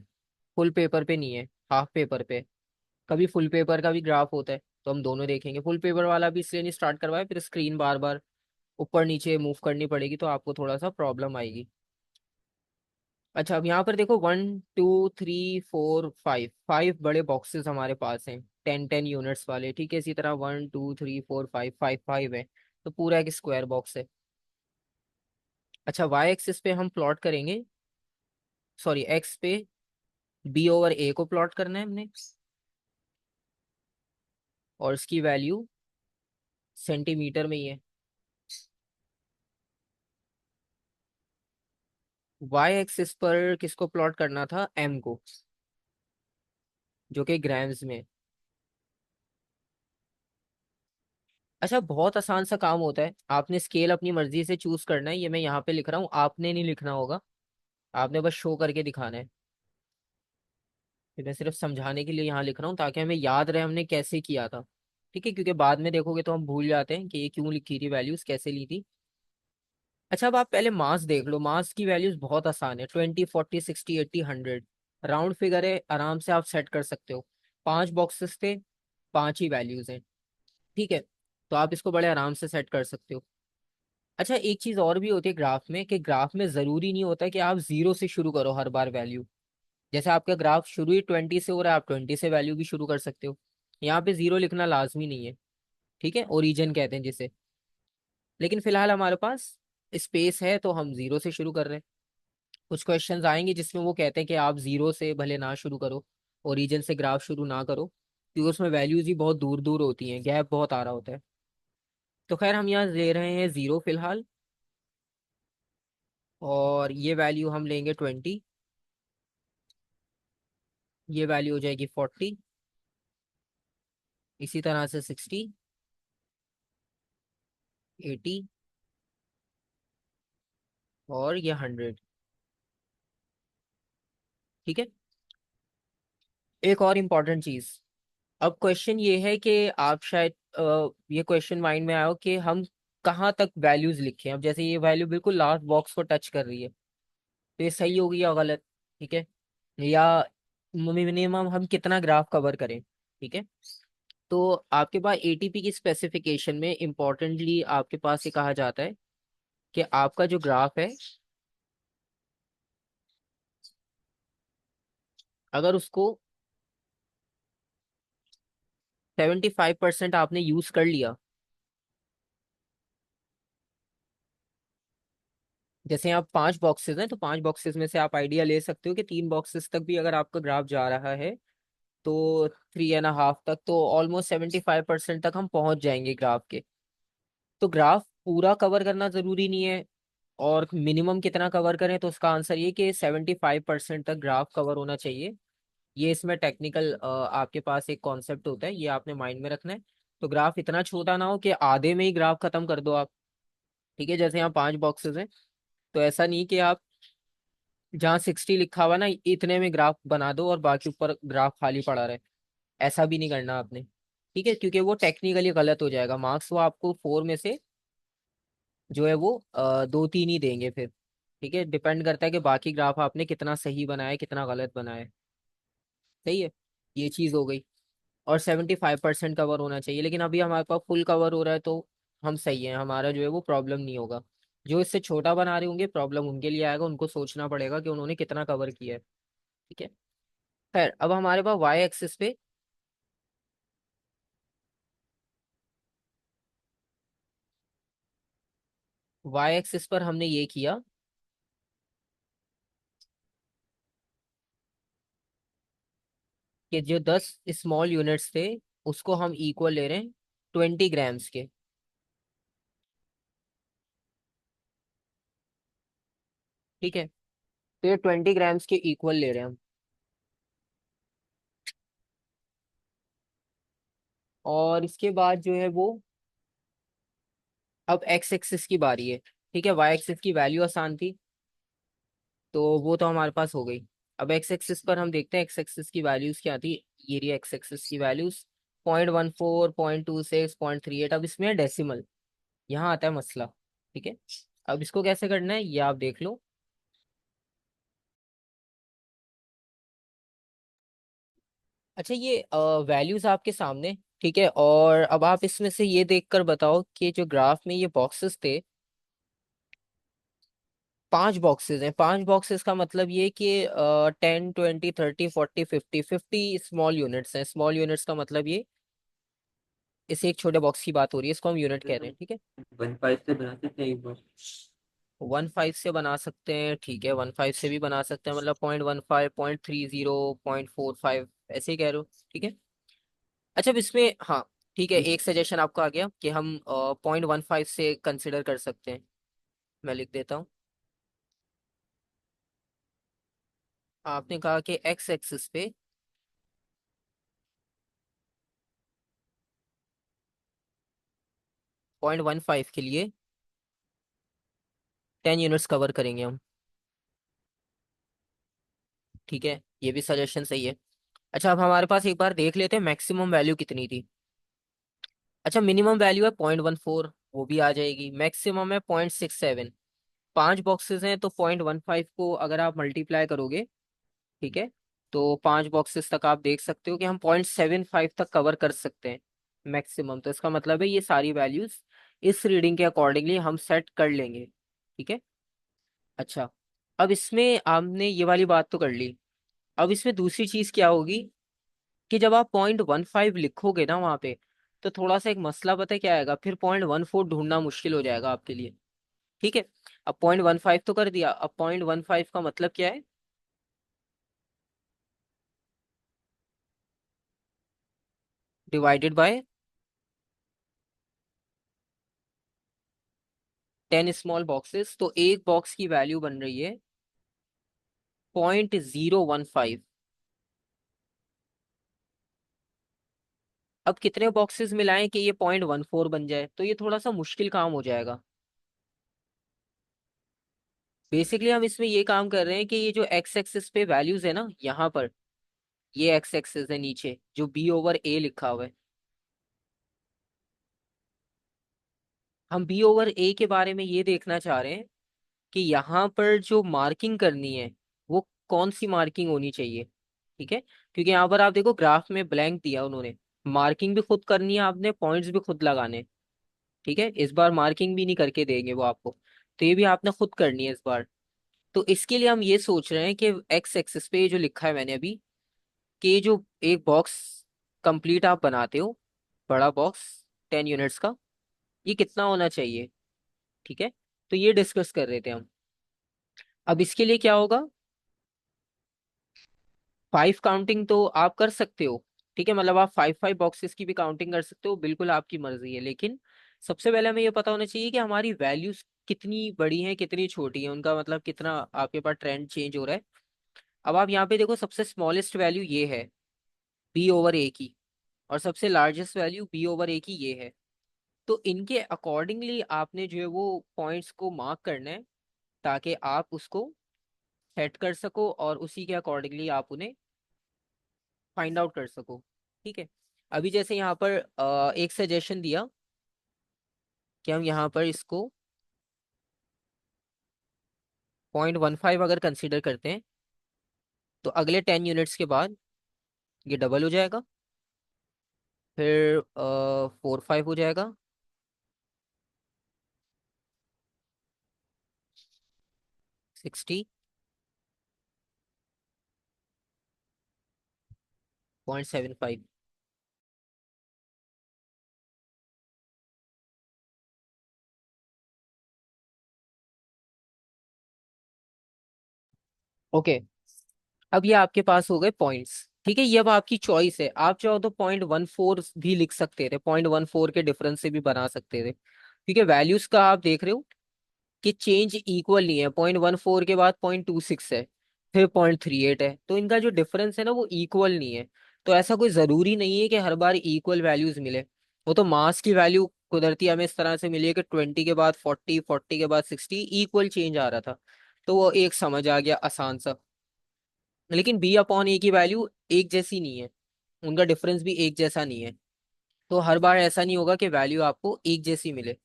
फुल पेपर पे नहीं है, हाफ पेपर पे। कभी फुल पेपर का भी ग्राफ होता है, तो हम दोनों देखेंगे। फुल पेपर वाला भी इसलिए नहीं स्टार्ट करवाए, फिर स्क्रीन बार बार ऊपर नीचे मूव करनी पड़ेगी, तो आपको थोड़ा सा प्रॉब्लम आएगी। अच्छा, अब यहाँ पर देखो 1 2 3 4 5, 5 बड़े बॉक्सेस हमारे पास हैं, 10 10 यूनिट्स वाले। ठीक है, इसी तरह 1 2 3 4 5, 5 5 है, तो पूरा एक स्क्वायर बॉक्स है। अच्छा, वाई एक्सिस पे हम प्लॉट करेंगे, सॉरी एक्स पे बी ओवर ए को प्लॉट करना है हमने, और इसकी वैल्यू सेंटीमीटर में ही है। वाई एक्सिस पर किसको प्लॉट करना था, एम को, जो कि ग्राम्स में। अच्छा, बहुत आसान सा काम होता है, आपने स्केल अपनी मर्जी से चूज करना है, ये मैं यहाँ पे लिख रहा हूँ, आपने नहीं लिखना होगा, आपने बस शो करके दिखाना है। फिर मैं सिर्फ समझाने के लिए यहाँ लिख रहा हूँ ताकि हमें याद रहे हमने कैसे किया था। ठीक है, क्योंकि बाद में देखोगे तो हम भूल जाते हैं कि ये क्यों लिखी थी, वैल्यूज कैसे ली थी। अच्छा, अब आप पहले मास देख लो। मास की वैल्यूज बहुत आसान है, 20, 40, 60, 80, 100। राउंड फिगर है, आराम से आप सेट कर सकते हो। 5 बॉक्सेस थे, 5 ही वैल्यूज हैं। ठीक है, तो आप इसको बड़े आराम से सेट कर सकते हो। अच्छा, एक चीज और भी होती है ग्राफ में, कि ग्राफ में जरूरी नहीं होता कि आप जीरो से शुरू करो हर बार वैल्यू। जैसे आपका ग्राफ शुरू ही 20 से हो रहा है, आप 20 से वैल्यू भी शुरू कर सकते हो। यहाँ पे जीरो लिखना लाजमी नहीं है। ठीक है, ओरिजिन कहते हैं जिसे। लेकिन फिलहाल हमारे पास स्पेस है तो हम जीरो से शुरू कर रहे हैं। कुछ क्वेश्चंस आएंगे जिसमें वो कहते हैं कि आप जीरो से भले ना शुरू करो, ओरिजिन से ग्राफ शुरू ना करो, क्योंकि उसमें वैल्यूज ही बहुत दूर दूर होती हैं, गैप बहुत आ रहा होता है। तो खैर हम यहाँ ले रहे हैं जीरो फिलहाल, और ये वैल्यू हम लेंगे 20। ये वैल्यू हो जाएगी 40। इसी तरह से 60, 80, और ये 100। ठीक है, एक और इम्पॉर्टेंट चीज। अब क्वेश्चन ये है कि आप शायद ये क्वेश्चन माइंड में आयो कि हम कहाँ तक वैल्यूज लिखें। अब जैसे ये वैल्यू बिल्कुल लास्ट बॉक्स को टच कर रही है, तो ये सही होगी या गलत। ठीक है, या मिनिमम हम कितना ग्राफ कवर करें। ठीक है, तो आपके पास एटीपी की स्पेसिफिकेशन में इंपॉर्टेंटली आपके पास ये कहा जाता है कि आपका जो ग्राफ है, अगर उसको 75% आपने यूज कर लिया। जैसे आप 5 बॉक्सेस हैं, तो 5 बॉक्सेस में से आप आइडिया ले सकते हो कि 3 बॉक्सेस तक भी अगर आपका ग्राफ जा रहा है, तो 3.5 तक, तो ऑलमोस्ट 75% तक हम पहुंच जाएंगे ग्राफ के। तो ग्राफ पूरा कवर करना जरूरी नहीं है। और मिनिमम कितना कवर करें, तो उसका आंसर ये कि 75% तक ग्राफ कवर होना चाहिए। ये इसमें टेक्निकल आपके पास एक कॉन्सेप्ट होता है, ये आपने माइंड में रखना है। तो ग्राफ इतना छोटा ना हो कि आधे में ही ग्राफ खत्म कर दो आप। ठीक है, जैसे यहाँ 5 बॉक्सेस हैं, तो ऐसा नहीं कि आप जहाँ 60 लिखा हुआ ना इतने में ग्राफ बना दो और बाकी ऊपर ग्राफ खाली पड़ा रहे। ऐसा भी नहीं करना आपने। ठीक है, क्योंकि वो टेक्निकली गलत हो जाएगा, मार्क्स वो आपको 4 में से जो है वो 2-3 ही देंगे फिर। ठीक है, डिपेंड करता है कि बाकी ग्राफ आपने कितना सही बनाया है, कितना गलत बनाया है। सही है, ये चीज़ हो गई। और 75% कवर होना चाहिए, लेकिन अभी हमारे पास फुल कवर हो रहा है, तो हम सही है, हमारा जो है वो प्रॉब्लम नहीं होगा। जो इससे छोटा बना रहे होंगे, प्रॉब्लम उनके लिए आएगा, उनको सोचना पड़ेगा कि उन्होंने कितना कवर किया है। ठीक है, खैर अब हमारे पास वाई एक्सिस पे, वाई एक्सिस पर हमने ये किया कि जो 10 स्मॉल यूनिट्स थे, उसको हम इक्वल ले रहे हैं 20 ग्राम्स के। ठीक है, तो ये 20 ग्राम्स के इक्वल ले रहे हैं हम। और इसके बाद जो है वो, अब एक्स एक्सिस की बारी है। ठीक है, वाई एक्सिस की वैल्यू आसान थी, तो वो तो हमारे पास हो गई। अब एक्स एक्सिस पर हम देखते हैं एक्स एक्सिस की वैल्यूज क्या थी। ये रही एक्स एक्सिस की वैल्यूज, 0.14, 0.26, 0.38। अब इसमें डेसिमल, यहाँ आता है मसला। ठीक है, अब इसको कैसे करना है ये आप देख लो। अच्छा, ये वैल्यूज आपके सामने। ठीक है, और अब आप इसमें से ये देखकर बताओ कि जो ग्राफ में ये बॉक्सेस थे, 5 बॉक्सेस हैं। 5 बॉक्सेस का मतलब ये कि 10, 20, 30, 40, 50, 50 स्मॉल यूनिट्स हैं। स्मॉल यूनिट्स का मतलब ये, इस एक छोटे बॉक्स की बात हो रही है, इसको हम यूनिट कह फिर रहे हम हैं। ठीक है, 1.5 से बना सकते हैं एक बार। 1.5 से बना सकते हैं। ठीक है, 1.5 से भी बना सकते हैं, मतलब 0.15, 0.30, 0.45, ऐसे ही कह रहे हो। ठीक है, अच्छा अब इसमें, हाँ ठीक है, एक सजेशन आपको आ गया कि हम 0.15 से कंसिडर कर सकते हैं। मैं लिख देता हूँ। आपने कहा कि एक्स एक्सिस पे 0.15 के लिए 10 यूनिट्स कवर करेंगे हम। ठीक है, ये भी सजेशन सही है। अच्छा, अब हमारे पास एक बार देख लेते हैं मैक्सिमम वैल्यू कितनी थी। अच्छा, मिनिमम वैल्यू है 0.14, वो भी आ जाएगी। मैक्सिमम है 0.67। 5 बॉक्सेस हैं तो 0.15 को अगर आप मल्टीप्लाई करोगे, ठीक है, तो 5 बॉक्सेस तक आप देख सकते हो कि हम 0.75 तक कवर कर सकते हैं मैक्सिमम। तो इसका मतलब है ये सारी वैल्यूज इस रीडिंग के अकॉर्डिंगली हम सेट कर लेंगे, ठीक है। अच्छा, अब इसमें आपने ये वाली बात तो कर ली। अब इसमें दूसरी चीज क्या होगी कि जब आप 0.15 लिखोगे ना वहां पे, तो थोड़ा सा एक मसला पता है क्या आएगा, फिर 0.14 ढूंढना मुश्किल हो जाएगा आपके लिए, ठीक है। अब 0.15 तो कर दिया, अब 0.15 का मतलब क्या है, डिवाइडेड बाय 10 स्मॉल बॉक्सेस, तो एक बॉक्स की वैल्यू बन रही है 0.015। अब कितने बॉक्सेस मिलाएं कि ये 0.14 बन जाए, तो ये थोड़ा सा मुश्किल काम हो जाएगा। बेसिकली हम इसमें ये काम कर रहे हैं कि ये जो एक्स एक्सिस पे वैल्यूज है ना, यहाँ पर ये एक्स एक्सिस है नीचे जो बी ओवर ए लिखा हुआ है, हम बी ओवर ए के बारे में ये देखना चाह रहे हैं कि यहाँ पर जो मार्किंग करनी है वो कौन सी मार्किंग होनी चाहिए, ठीक है। क्योंकि यहाँ पर आप देखो ग्राफ में ब्लैंक दिया उन्होंने, मार्किंग भी खुद करनी है आपने, पॉइंट्स भी खुद लगाने, ठीक है। इस बार मार्किंग भी नहीं करके देंगे वो आपको, तो ये भी आपने खुद करनी है इस बार। तो इसके लिए हम ये सोच रहे हैं कि एक्स एक्सिस पे ये जो लिखा है मैंने अभी, कि ये जो एक बॉक्स कंप्लीट आप बनाते हो, बड़ा बॉक्स 10 यूनिट्स का, ये कितना होना चाहिए, ठीक है। तो ये डिस्कस कर रहे थे हम। अब इसके लिए क्या होगा, 5 काउंटिंग तो आप कर सकते हो, ठीक है, मतलब आप 5 5 बॉक्सेस की भी काउंटिंग कर सकते हो, बिल्कुल आपकी मर्जी है। लेकिन सबसे पहले हमें ये पता होना चाहिए कि हमारी वैल्यूज कितनी बड़ी हैं कितनी छोटी हैं, उनका मतलब कितना आपके पास ट्रेंड चेंज हो रहा है। अब आप यहाँ पे देखो, सबसे स्मॉलेस्ट वैल्यू ये है बी ओवर ए की, और सबसे लार्जेस्ट वैल्यू बी ओवर ए की ये है। तो इनके अकॉर्डिंगली आपने जो है वो पॉइंट्स को मार्क करना है, ताकि आप उसको सेट कर सको और उसी के अकॉर्डिंगली आप उन्हें फाइंड आउट कर सको, ठीक है। अभी जैसे यहाँ पर एक सजेशन दिया कि हम यहाँ पर इसको 0.15 अगर कंसीडर करते हैं, तो अगले 10 यूनिट्स के बाद ये डबल हो जाएगा, फिर 4 5 हो जाएगा, 60.75। ओके, अब ये आपके पास हो गए पॉइंट्स, ठीक है। ये अब आपकी चॉइस है, आप चाहो तो 0.14 भी लिख सकते थे, 0.14 के डिफरेंस से भी बना सकते थे, क्योंकि वैल्यूज का आप देख रहे हो कि चेंज इक्वल नहीं है। 0.14 के बाद 0.26 है, फिर 0.38 है, तो इनका जो डिफरेंस है ना वो इक्वल नहीं है। तो ऐसा कोई जरूरी नहीं है कि हर बार इक्वल वैल्यूज मिले। वो तो मास की वैल्यू कुदरती हमें इस तरह से मिली है कि 20 के बाद 40, 40 के बाद 60 इक्वल चेंज आ रहा था, तो वो एक समझ आ गया आसान सा। लेकिन बी अपॉन ए की वैल्यू एक जैसी नहीं है, उनका डिफरेंस भी एक जैसा नहीं है। तो हर बार ऐसा नहीं होगा कि वैल्यू आपको एक जैसी मिले,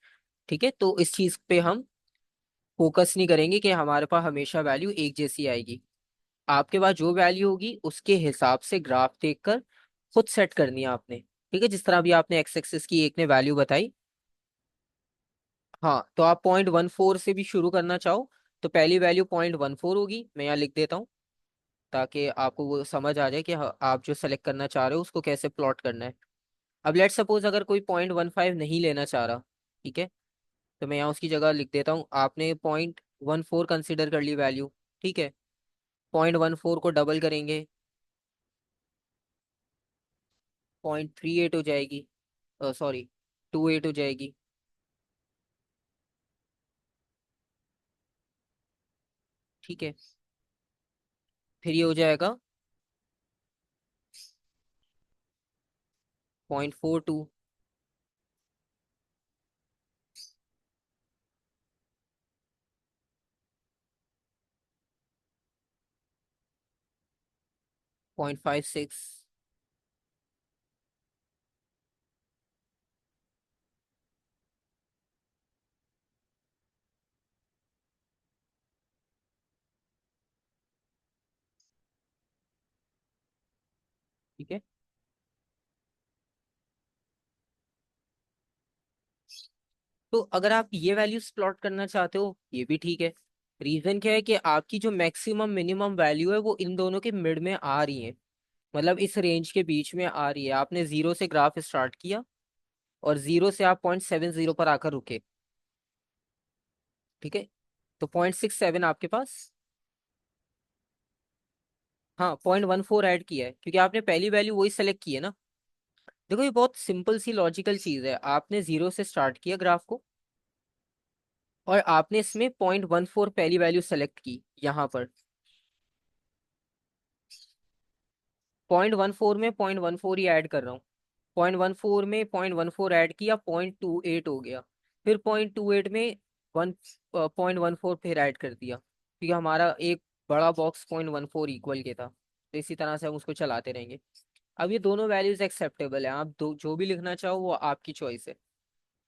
ठीक है। तो इस चीज पे हम फोकस नहीं करेंगे कि हमारे पास हमेशा वैल्यू एक जैसी आएगी। आपके पास जो वैल्यू होगी उसके हिसाब से ग्राफ देखकर खुद सेट करनी है आपने, ठीक है। जिस तरह अभी आपने एक्स एक्सिस की एक ने वैल्यू बताई, हाँ, तो आप 0.14 से भी शुरू करना चाहो तो पहली वैल्यू 0.14 होगी, मैं यहाँ लिख देता हूँ ताकि आपको वो समझ आ जाए कि आप जो सेलेक्ट करना चाह रहे हो उसको कैसे प्लॉट करना है। अब लेट सपोज अगर कोई 0.15 नहीं लेना चाह रहा, ठीक है, तो मैं यहाँ उसकी जगह लिख देता हूँ, आपने 0.14 कंसिडर कर ली वैल्यू, ठीक है। 0.14 को डबल करेंगे, 0.38 हो जाएगी, सॉरी 28 हो जाएगी, ठीक है। फिर ये हो जाएगा 0.42, 0.56, ठीक है। तो अगर आप ये वैल्यूज प्लॉट करना चाहते हो ये भी ठीक है। रीजन क्या है कि आपकी जो मैक्सिमम मिनिमम वैल्यू है वो इन दोनों के मिड में आ रही है, मतलब इस रेंज के बीच में आ रही है। आपने जीरो से ग्राफ स्टार्ट किया और जीरो से आप 0.70 पर आकर रुके। ठीक है। तो 0.67 आपके पास। हाँ, 0.14 ऐड किया है क्योंकि आपने पहली वैल्यू वही सेलेक्ट की है ना। देखो ये बहुत सिंपल सी लॉजिकल चीज है। आपने जीरो से स्टार्ट किया ग्राफ को और आपने इसमें 0.14 पहली वैल्यू सेलेक्ट की यहाँ पर। 0.14 में 0.14 ही ऐड कर रहा हूँ। 0.14 में 0.14 ऐड किया, 0.28 हो गया। फिर 0.28 में 1.14 फिर ऐड कर दिया क्योंकि हमारा एक बड़ा बॉक्स 0.14 इक्वल के था। तो इसी तरह से हम उसको चलाते रहेंगे। अब ये दोनों वैल्यूज एक्सेप्टेबल है, आप दो जो भी लिखना चाहो वो आपकी चॉइस है।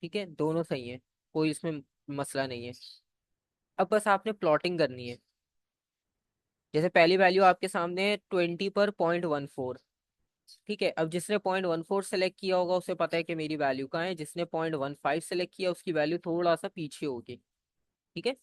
ठीक है, दोनों सही है, कोई इसमें मसला नहीं है। अब बस आपने प्लॉटिंग करनी है। जैसे पहली वैल्यू आपके सामने है 20 पर 0.14। ठीक है, अब जिसने 0.14 सेलेक्ट किया होगा उसे पता है कि मेरी वैल्यू कहाँ है। जिसने 0.15 सेलेक्ट किया उसकी वैल्यू थोड़ा सा पीछे होगी। ठीक है।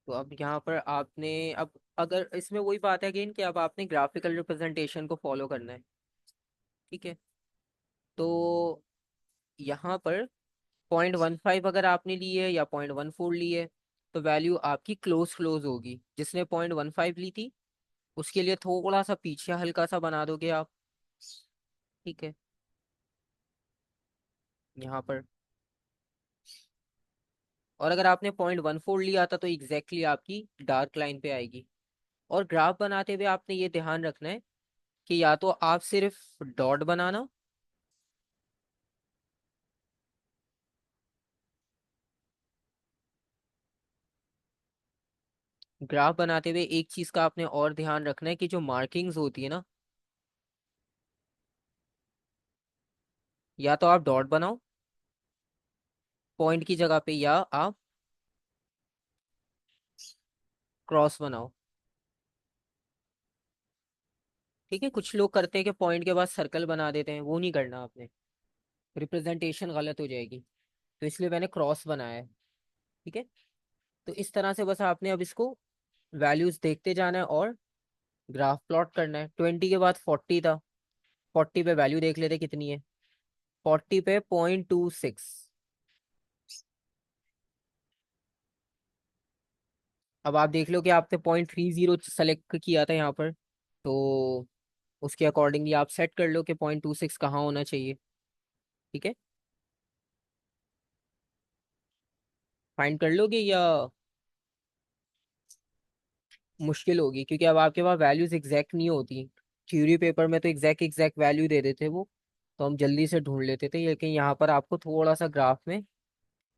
तो अब यहाँ पर आपने, अब अगर इसमें वही बात है अगेन कि अब आपने ग्राफिकल रिप्रेजेंटेशन को फॉलो करना है। ठीक है। तो यहाँ पर 0.15 अगर आपने ली है या 0.14 ली है तो वैल्यू आपकी क्लोज क्लोज होगी। जिसने 0.15 ली थी उसके लिए थोड़ा सा पीछे हल्का सा बना दोगे आप। ठीक है। यहाँ पर, और अगर आपने 0.14 लिया था तो एग्जैक्टली exactly आपकी डार्क लाइन पे आएगी। और ग्राफ बनाते हुए आपने ये ध्यान रखना है कि या तो आप सिर्फ डॉट बनाना। ग्राफ बनाते हुए एक चीज का आपने और ध्यान रखना है कि जो मार्किंग्स होती है ना, या तो आप डॉट बनाओ पॉइंट की जगह पे या आप क्रॉस बनाओ। ठीक है, कुछ लोग करते हैं कि पॉइंट के बाद सर्कल बना देते हैं, वो नहीं करना आपने, रिप्रेजेंटेशन गलत हो जाएगी। तो इसलिए मैंने क्रॉस बनाया है। ठीक है। तो इस तरह से बस आपने अब इसको वैल्यूज देखते जाना है और ग्राफ प्लॉट करना है। 20 के बाद 40 था, 40 पे वैल्यू देख लेते कितनी है। 40 पे 0.26। अब आप देख लो कि आपने 0.30 सेलेक्ट किया था यहाँ पर, तो उसके अकॉर्डिंगली आप सेट कर लो कि 0.26 कहाँ होना चाहिए। ठीक है, फाइंड कर लोगे या मुश्किल होगी क्योंकि अब आपके पास वैल्यूज एग्जैक्ट नहीं होती। थ्योरी पेपर में तो एग्जैक्ट एग्जैक्ट वैल्यू दे देते वो, तो हम जल्दी से ढूंढ लेते थे। लेकिन यहाँ पर आपको थोड़ा सा ग्राफ में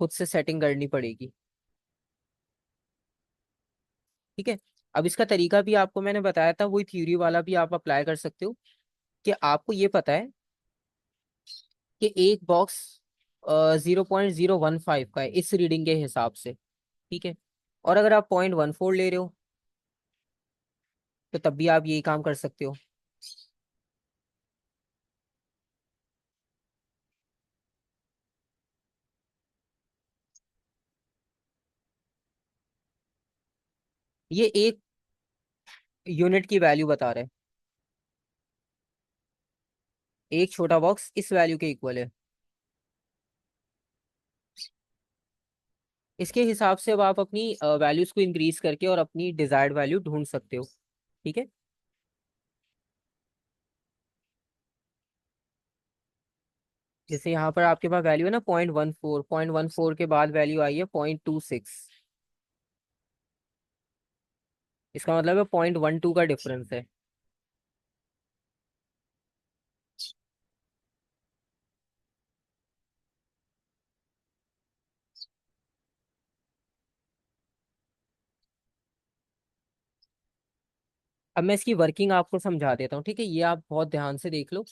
खुद से सेटिंग करनी पड़ेगी। ठीक है। अब इसका तरीका भी आपको मैंने बताया था, वही थ्योरी वाला भी आप अप्लाई कर सकते हो। कि आपको ये पता है कि एक बॉक्स 0.015 का है इस रीडिंग के हिसाब से। ठीक है। और अगर आप 0.14 ले रहे हो तो तब भी आप यही काम कर सकते हो। ये एक यूनिट की वैल्यू बता रहे हैं। एक छोटा बॉक्स इस वैल्यू के इक्वल है। इसके हिसाब से अब आप अपनी वैल्यूज को इंक्रीज करके और अपनी डिजायर्ड वैल्यू ढूंढ सकते हो। ठीक है। जैसे यहाँ पर आपके पास वैल्यू है ना 0.14, 0.14 के बाद वैल्यू आई है 0.26। इसका मतलब है 0.12 का डिफरेंस है। अब मैं इसकी वर्किंग आपको समझा देता हूँ। ठीक है, ये आप बहुत ध्यान से देख लो।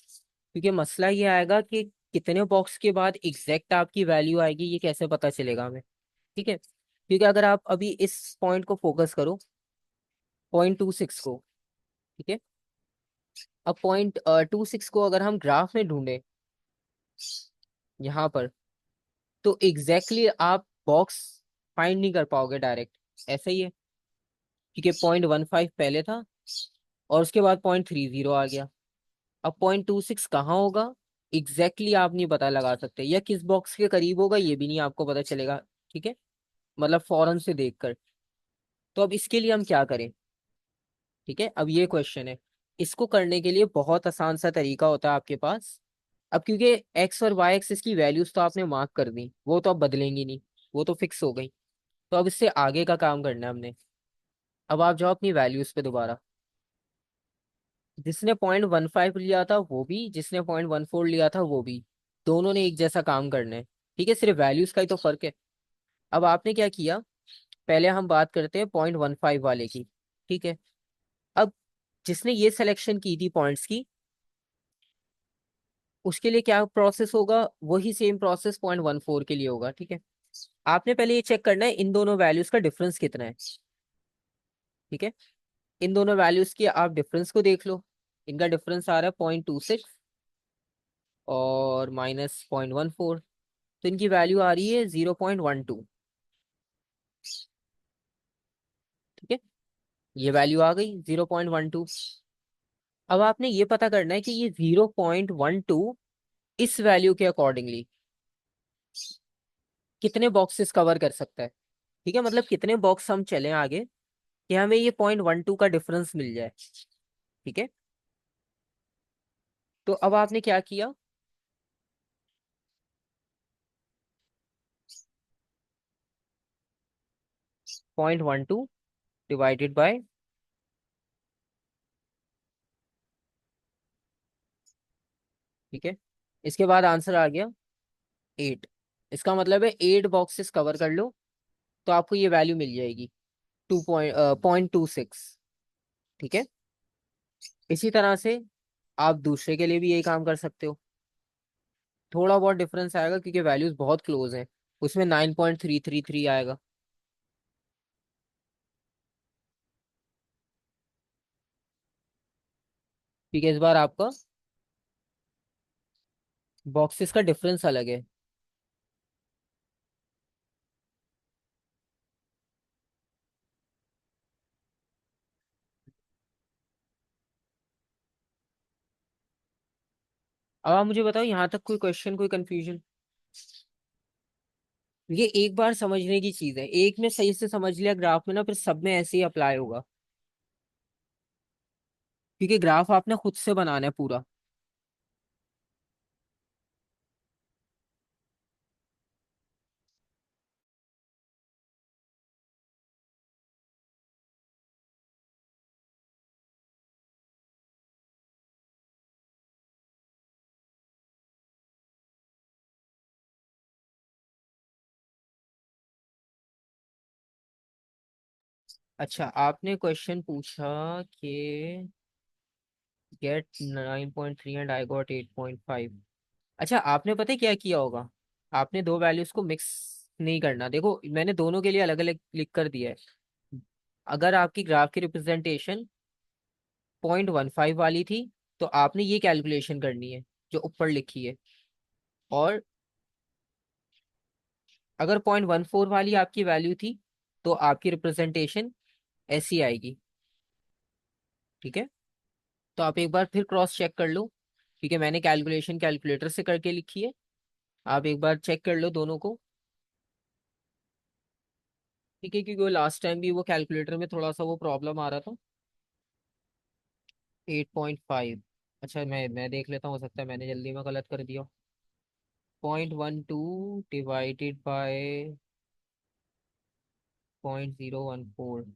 क्योंकि मसला ये आएगा कि कितने बॉक्स के बाद एग्जैक्ट आपकी वैल्यू आएगी, ये कैसे पता चलेगा हमें। ठीक है, क्योंकि अगर आप अभी इस पॉइंट को फोकस करो, 0.26 को। ठीक है, अब 0.26 को अगर हम ग्राफ में ढूंढे यहाँ पर, तो एग्जैक्टली आप बॉक्स फाइंड नहीं कर पाओगे डायरेक्ट, ऐसा ही है। क्योंकि 0.15 पहले था और उसके बाद 0.30 आ गया। अब 0.26 कहाँ होगा एग्जैक्टली आप नहीं पता लगा सकते, या किस बॉक्स के करीब होगा ये भी नहीं आपको पता चलेगा। ठीक है, मतलब फौरन से देखकर। तो अब इसके लिए हम क्या करें। ठीक है, अब ये क्वेश्चन है। इसको करने के लिए बहुत आसान सा तरीका होता है आपके पास। अब क्योंकि एक्स और वाई एक्सिस की वैल्यूज तो आपने मार्क कर दी, वो तो अब बदलेंगी नहीं, वो तो फिक्स हो गई। तो अब इससे आगे का काम करना है हमने। अब आप जाओ अपनी वैल्यूज पे दोबारा। जिसने 0.15 लिया था वो भी, जिसने 0.14 लिया था वो भी, दोनों ने एक जैसा काम करना है। ठीक है, सिर्फ वैल्यूज का ही तो फर्क है। अब आपने क्या किया, पहले हम बात करते हैं 0.15 वाले की। ठीक है, अब जिसने ये सिलेक्शन की थी पॉइंट्स की, उसके लिए क्या प्रोसेस होगा, वही सेम प्रोसेस 0.14 के लिए होगा। ठीक है, आपने पहले ये चेक करना है इन दोनों वैल्यूज का डिफरेंस कितना है। ठीक है, इन दोनों वैल्यूज की आप डिफरेंस को देख लो। इनका डिफरेंस आ रहा है 0.26 और -0.14। तो इनकी वैल्यू आ रही है 0.12। ठीक है, ये वैल्यू आ गई 0.12। अब आपने ये पता करना है कि ये 0.12 इस वैल्यू के अकॉर्डिंगली कितने बॉक्सेस कवर कर सकता है। ठीक है, मतलब कितने बॉक्स हम चलें आगे कि हमें ये 0.12 का डिफरेंस मिल जाए। ठीक है, तो अब आपने क्या किया, 0.12 डिवाइडेड बाय, ठीक है, इसके बाद आंसर आ गया 8। इसका मतलब है 8 बॉक्सेस कवर कर लो तो आपको ये वैल्यू मिल जाएगी, 2.26। ठीक है, इसी तरह से आप दूसरे के लिए भी यही काम कर सकते हो। थोड़ा बहुत डिफरेंस आएगा क्योंकि वैल्यूज बहुत क्लोज हैं, उसमें 9.333 आएगा। ठीक है, इस बार आपका बॉक्सेस का डिफरेंस अलग है। अब आप मुझे बताओ यहाँ तक कोई क्वेश्चन, कोई कंफ्यूजन। ये एक बार समझने की चीज है, एक में सही से समझ लिया ग्राफ में ना, फिर सब में ऐसे ही अप्लाई होगा। क्योंकि ग्राफ आपने खुद से बनाना है पूरा। अच्छा, आपने क्वेश्चन पूछा कि गेट 9.3 एंड आई गॉट 8.5। अच्छा, आपने पता है क्या किया होगा, आपने दो वैल्यूज को मिक्स नहीं करना। देखो मैंने दोनों के लिए अलग अलग लिख कर दिया है। अगर आपकी ग्राफ की रिप्रेजेंटेशन 0.15 वाली थी तो आपने ये कैलकुलेशन करनी है जो ऊपर लिखी है। और अगर 0.14 वाली आपकी वैल्यू थी तो आपकी रिप्रेजेंटेशन ऐसी आएगी। ठीक है, तो आप एक बार फिर क्रॉस चेक कर लो, क्योंकि मैंने कैलकुलेशन कैलकुलेटर से करके लिखी है। आप एक बार चेक कर लो दोनों को। ठीक है, क्योंकि वो लास्ट टाइम भी वो कैलकुलेटर में थोड़ा सा वो प्रॉब्लम आ रहा था। 8.5। अच्छा, मैं देख लेता हूँ, हो सकता है मैंने जल्दी में गलत कर दिया। 0.12 डिवाइडेड बाय 0.014।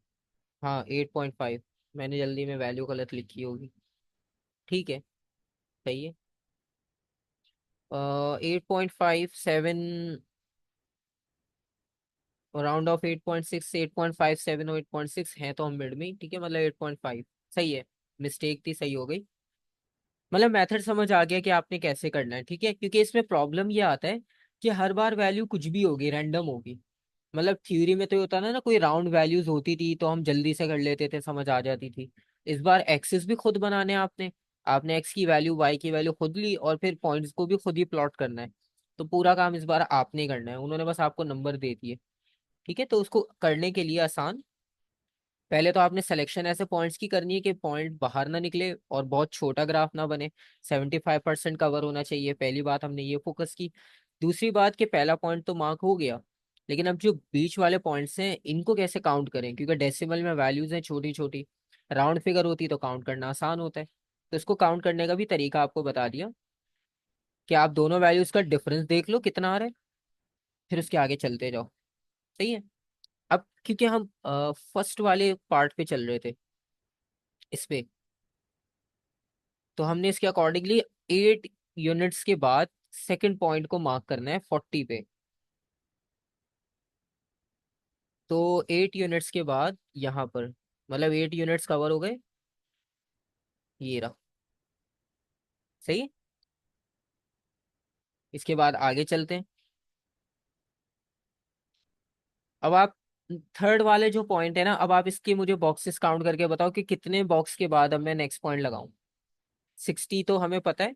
हाँ, 8.5। मैंने जल्दी में वैल्यू गलत लिखी होगी। ठीक है, सही है। 8.57, राउंड ऑफ 8.6, 8.57 और 8.6 है तो हम मिड में ही। ठीक है, मतलब 8.5 सही है। मिस्टेक थी, सही हो गई। मतलब मेथड समझ आ गया कि आपने कैसे करना है, ठीक है। क्योंकि इसमें प्रॉब्लम ये आता है कि हर बार वैल्यू कुछ भी होगी, रैंडम होगी। मतलब थ्योरी में तो ये होता ना कोई राउंड वैल्यूज होती थी तो हम जल्दी से कर लेते थे, समझ आ जाती थी। इस बार एक्सिस भी खुद बनाने हैं आपने। आपने एक्स की वैल्यू वाई की वैल्यू खुद ली और फिर पॉइंट्स को भी खुद ही प्लॉट करना है। तो पूरा काम इस बार आपने ही करना है, उन्होंने बस आपको नंबर दे दिए। ठीक है, तो उसको करने के लिए आसान, पहले तो आपने सिलेक्शन ऐसे पॉइंट्स की करनी है कि पॉइंट बाहर ना निकले और बहुत छोटा ग्राफ ना बने। 75% कवर होना चाहिए, पहली बात हमने ये फोकस की। दूसरी बात कि पहला पॉइंट तो मार्क हो गया, लेकिन अब जो बीच वाले पॉइंट्स हैं इनको कैसे काउंट करें, क्योंकि डेसिमल में वैल्यूज हैं छोटी छोटी। राउंड फिगर होती तो काउंट करना आसान होता है। तो इसको काउंट करने का भी तरीका आपको बता दिया कि आप दोनों वैल्यूज का डिफरेंस देख लो कितना आ रहा है, फिर उसके आगे चलते जाओ। सही है। अब क्योंकि हम फर्स्ट वाले पार्ट पे चल रहे थे इस पे, तो हमने इसके अकॉर्डिंगली 8 यूनिट्स के बाद सेकंड पॉइंट को मार्क करना है 40 पे। तो 8 यूनिट्स के बाद यहाँ पर, मतलब 8 यूनिट्स कवर हो गए, ये रहा। सही है। इसके बाद आगे चलते हैं। अब आप थर्ड वाले जो पॉइंट है ना, अब आप इसके मुझे बॉक्सेस काउंट करके बताओ कि कितने बॉक्स के बाद अब मैं नेक्स्ट पॉइंट लगाऊं। 60 तो हमें पता है,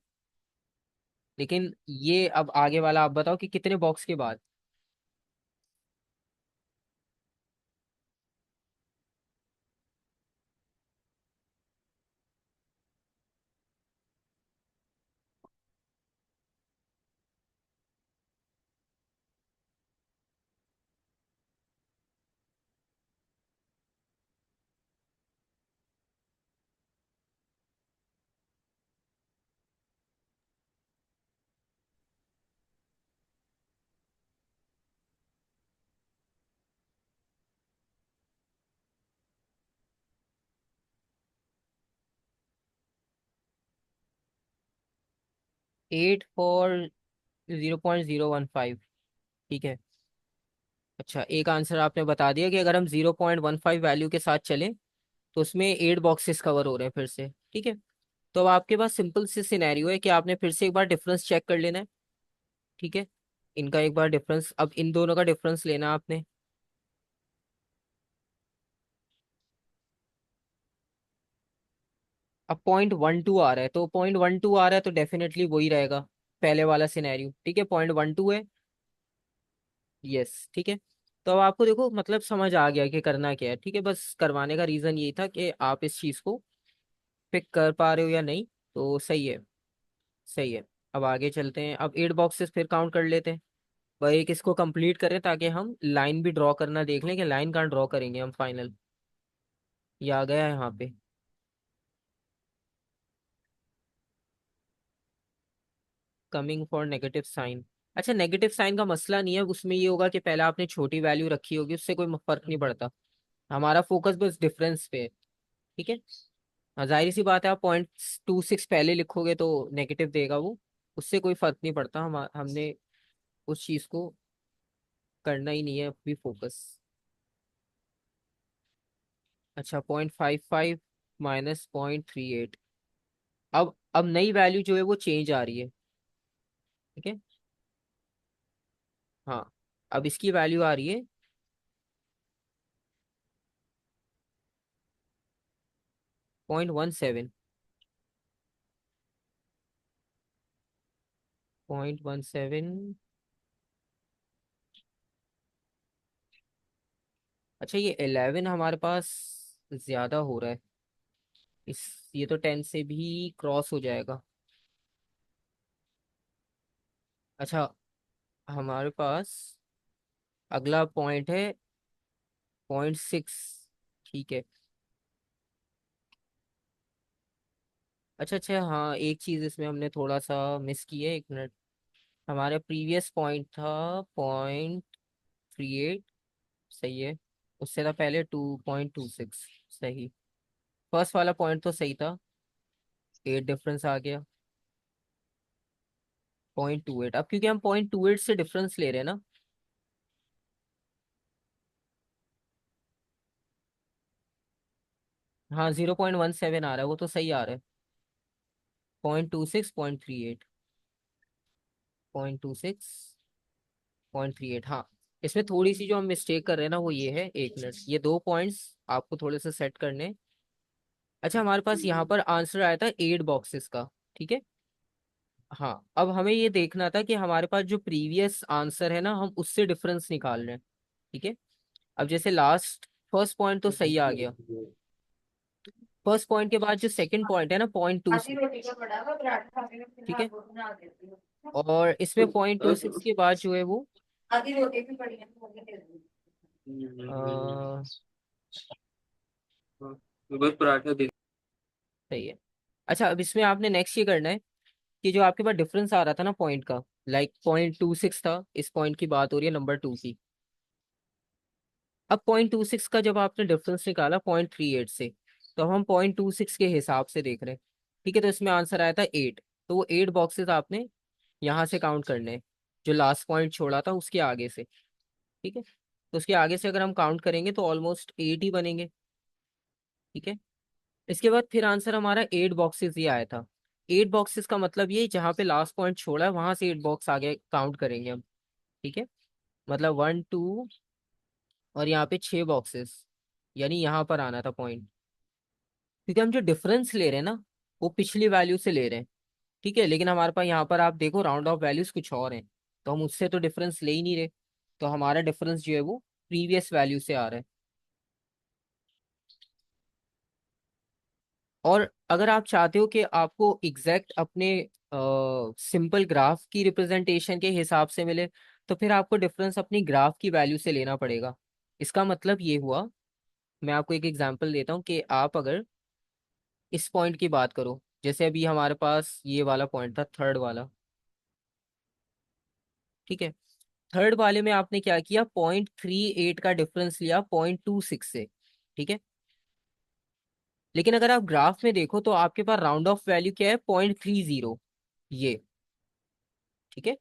लेकिन ये अब आगे वाला आप बताओ कि कितने बॉक्स के बाद। Eight for 0.015। ठीक है। अच्छा, एक आंसर आपने बता दिया कि अगर हम 0.15 वैल्यू के साथ चलें तो उसमें 8 बॉक्सेस कवर हो रहे हैं फिर से। ठीक है। तो अब आपके पास सिंपल सी सिनेरियो है कि आपने फिर से एक बार डिफरेंस चेक कर लेना है। ठीक है। इनका एक बार डिफरेंस, अब इन दोनों का डिफरेंस लेना है आपने। अब 0.12 आ रहा है, तो 0.12 आ रहा है तो डेफिनेटली वही रहेगा, पहले वाला सिनेरियो। ठीक है, 0.12 है। यस, ठीक है। तो अब आपको देखो मतलब समझ आ गया कि करना क्या है। ठीक है, बस करवाने का रीजन ये था कि आप इस चीज को पिक कर पा रहे हो या नहीं। तो सही है। सही है। अब आगे चलते हैं, अब 8 बॉक्सेस फिर काउंट कर लेते हैं। वह एक इसको कंप्लीट करें ताकि हम लाइन भी ड्रॉ करना देख लें कि लाइन कहाँ ड्रॉ करेंगे हम फाइनल। ये आ गया है यहाँ पे। Coming for negative sign. अच्छा, नेगेटिव साइन का मसला नहीं है, उसमें ये होगा कि पहले आपने छोटी वैल्यू रखी होगी, उससे कोई फर्क नहीं पड़ता। हमारा फोकस बस डिफरेंस पे है। ठीक है। हाँ, जाहिर सी बात है, आप 0.26 पहले लिखोगे तो नेगेटिव देगा वो, उससे कोई फर्क नहीं पड़ता। हमने उस चीज को करना ही नहीं है अभी फोकस। अच्छा, 0.55 -0.38। अब नई वैल्यू जो है वो चेंज आ रही है। ठीक है। हाँ, अब इसकी वैल्यू आ रही है 0.17। 0.17। अच्छा, ये 11 हमारे पास ज्यादा हो रहा है। इस ये तो 10 से भी क्रॉस हो जाएगा। अच्छा, हमारे पास अगला पॉइंट है 0.6। ठीक है। अच्छा अच्छा, हाँ एक चीज इसमें हमने थोड़ा सा मिस की है, 1 मिनट। हमारे प्रीवियस पॉइंट था 0.38। सही है। उससे था पहले 2.26। सही। फर्स्ट वाला पॉइंट तो सही था, 8 डिफरेंस आ गया। 0.28, अब क्योंकि हम 0.28 से डिफरेंस ले रहे हैं ना। हाँ, 0.17 आ रहा है, वो तो सही आ रहा है। 0.26, 0.38, 0.26, 0.38। हाँ, इसमें थोड़ी सी जो हम मिस्टेक कर रहे हैं ना वो ये है, 1 मिनट, ये 2 पॉइंट्स आपको थोड़े से सेट करने हैं। अच्छा, हमारे पास यहाँ पर आंसर आया था 8 बॉक्सेस का। ठीक है। हाँ, अब हमें ये देखना था कि हमारे पास जो प्रीवियस आंसर है ना, हम उससे डिफरेंस निकाल रहे हैं। ठीक है। अब जैसे लास्ट फर्स्ट पॉइंट तो सही आ गया। फर्स्ट पॉइंट के बाद जो सेकंड पॉइंट है ना, 0.26। ठीक है। और इसमें 0.26 के बाद जो है वो बस पराठा दे। सही है। अच्छा, अब इसमें आपने नेक्स्ट ये करना है कि जो आपके पास डिफरेंस आ रहा था ना पॉइंट का, लाइक 0.26 था, इस पॉइंट की बात हो रही है नंबर 2 की। अब 0.26 का जब आपने डिफरेंस निकाला 0.38 से, तो अब हम 0.26 के हिसाब से देख रहे हैं। ठीक है। तो इसमें आंसर आया था 8। तो वो 8 बॉक्सेस आपने यहाँ से काउंट करने हैं, जो लास्ट पॉइंट छोड़ा था उसके आगे से। ठीक है। तो उसके आगे से अगर हम काउंट करेंगे तो ऑलमोस्ट 8 ही बनेंगे। ठीक है। इसके बाद फिर आंसर हमारा 8 बॉक्सेस ही आया था। 8 बॉक्सेस का मतलब ये जहाँ पे लास्ट पॉइंट छोड़ा है वहां से 8 बॉक्स आगे काउंट करेंगे हम। ठीक है। मतलब 1, 2 और यहाँ पे 6 बॉक्सेस, यानी यहाँ पर आना था पॉइंट। क्योंकि हम जो डिफरेंस ले रहे हैं ना, वो पिछली वैल्यू से ले रहे हैं। ठीक है। लेकिन हमारे पास यहाँ पर आप देखो राउंड ऑफ वैल्यूज कुछ और हैं, तो हम उससे तो डिफरेंस ले ही नहीं रहे। तो हमारा डिफरेंस जो है वो प्रीवियस वैल्यू से आ रहा है। और अगर आप चाहते हो कि आपको एग्जैक्ट अपने सिंपल ग्राफ की रिप्रेजेंटेशन के हिसाब से मिले, तो फिर आपको डिफरेंस अपनी ग्राफ की वैल्यू से लेना पड़ेगा। इसका मतलब ये हुआ, मैं आपको एक एग्जांपल देता हूँ कि आप अगर इस पॉइंट की बात करो, जैसे अभी हमारे पास ये वाला पॉइंट था, थर्ड वाला। ठीक है। थर्ड वाले में आपने क्या किया, 0.38 का डिफरेंस लिया 0.26 से। ठीक है। लेकिन अगर आप ग्राफ में देखो तो आपके पास राउंड ऑफ वैल्यू क्या है, 0.30, ये। ठीक है।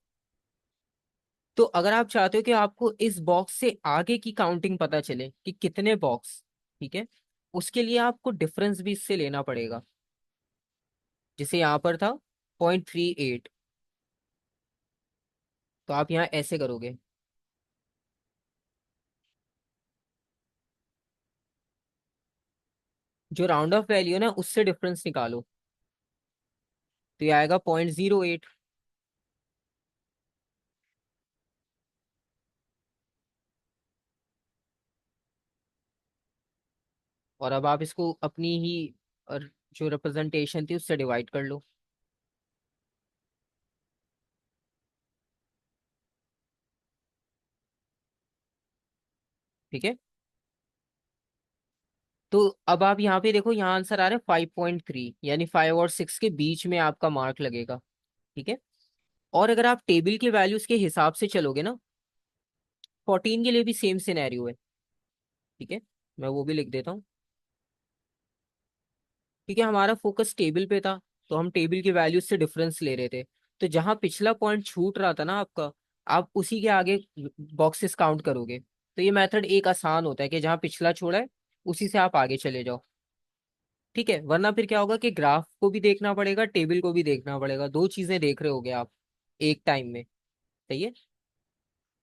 तो अगर आप चाहते हो कि आपको इस बॉक्स से आगे की काउंटिंग पता चले कि कितने बॉक्स, ठीक है, उसके लिए आपको डिफरेंस भी इससे लेना पड़ेगा। जैसे यहाँ पर था 0.38, तो आप यहाँ ऐसे करोगे, जो राउंड ऑफ वैल्यू है ना उससे डिफरेंस निकालो, तो ये आएगा 0.08। और अब आप इसको अपनी ही और जो रिप्रेजेंटेशन थी उससे डिवाइड कर लो। ठीक है। तो अब आप यहाँ पे देखो, यहाँ आंसर आ रहा है 5.3, यानी 5 और 6 के बीच में आपका मार्क लगेगा। ठीक है। और अगर आप टेबल की वैल्यूज के हिसाब से चलोगे ना, 14 के लिए भी सेम सिनेरियो है। ठीक है। मैं वो भी लिख देता हूँ, क्योंकि हमारा फोकस टेबल पे था, तो हम टेबल की वैल्यूज से डिफरेंस ले रहे थे। तो जहां पिछला पॉइंट छूट रहा था ना आपका, आप उसी के आगे बॉक्सेस काउंट करोगे। तो ये मेथड एक आसान होता है कि जहां पिछला छोड़ा है उसी से आप आगे चले जाओ। ठीक है। वरना फिर क्या होगा कि ग्राफ को भी देखना पड़ेगा, टेबल को भी देखना पड़ेगा, दो चीजें देख रहे होगे आप एक टाइम में। सही है।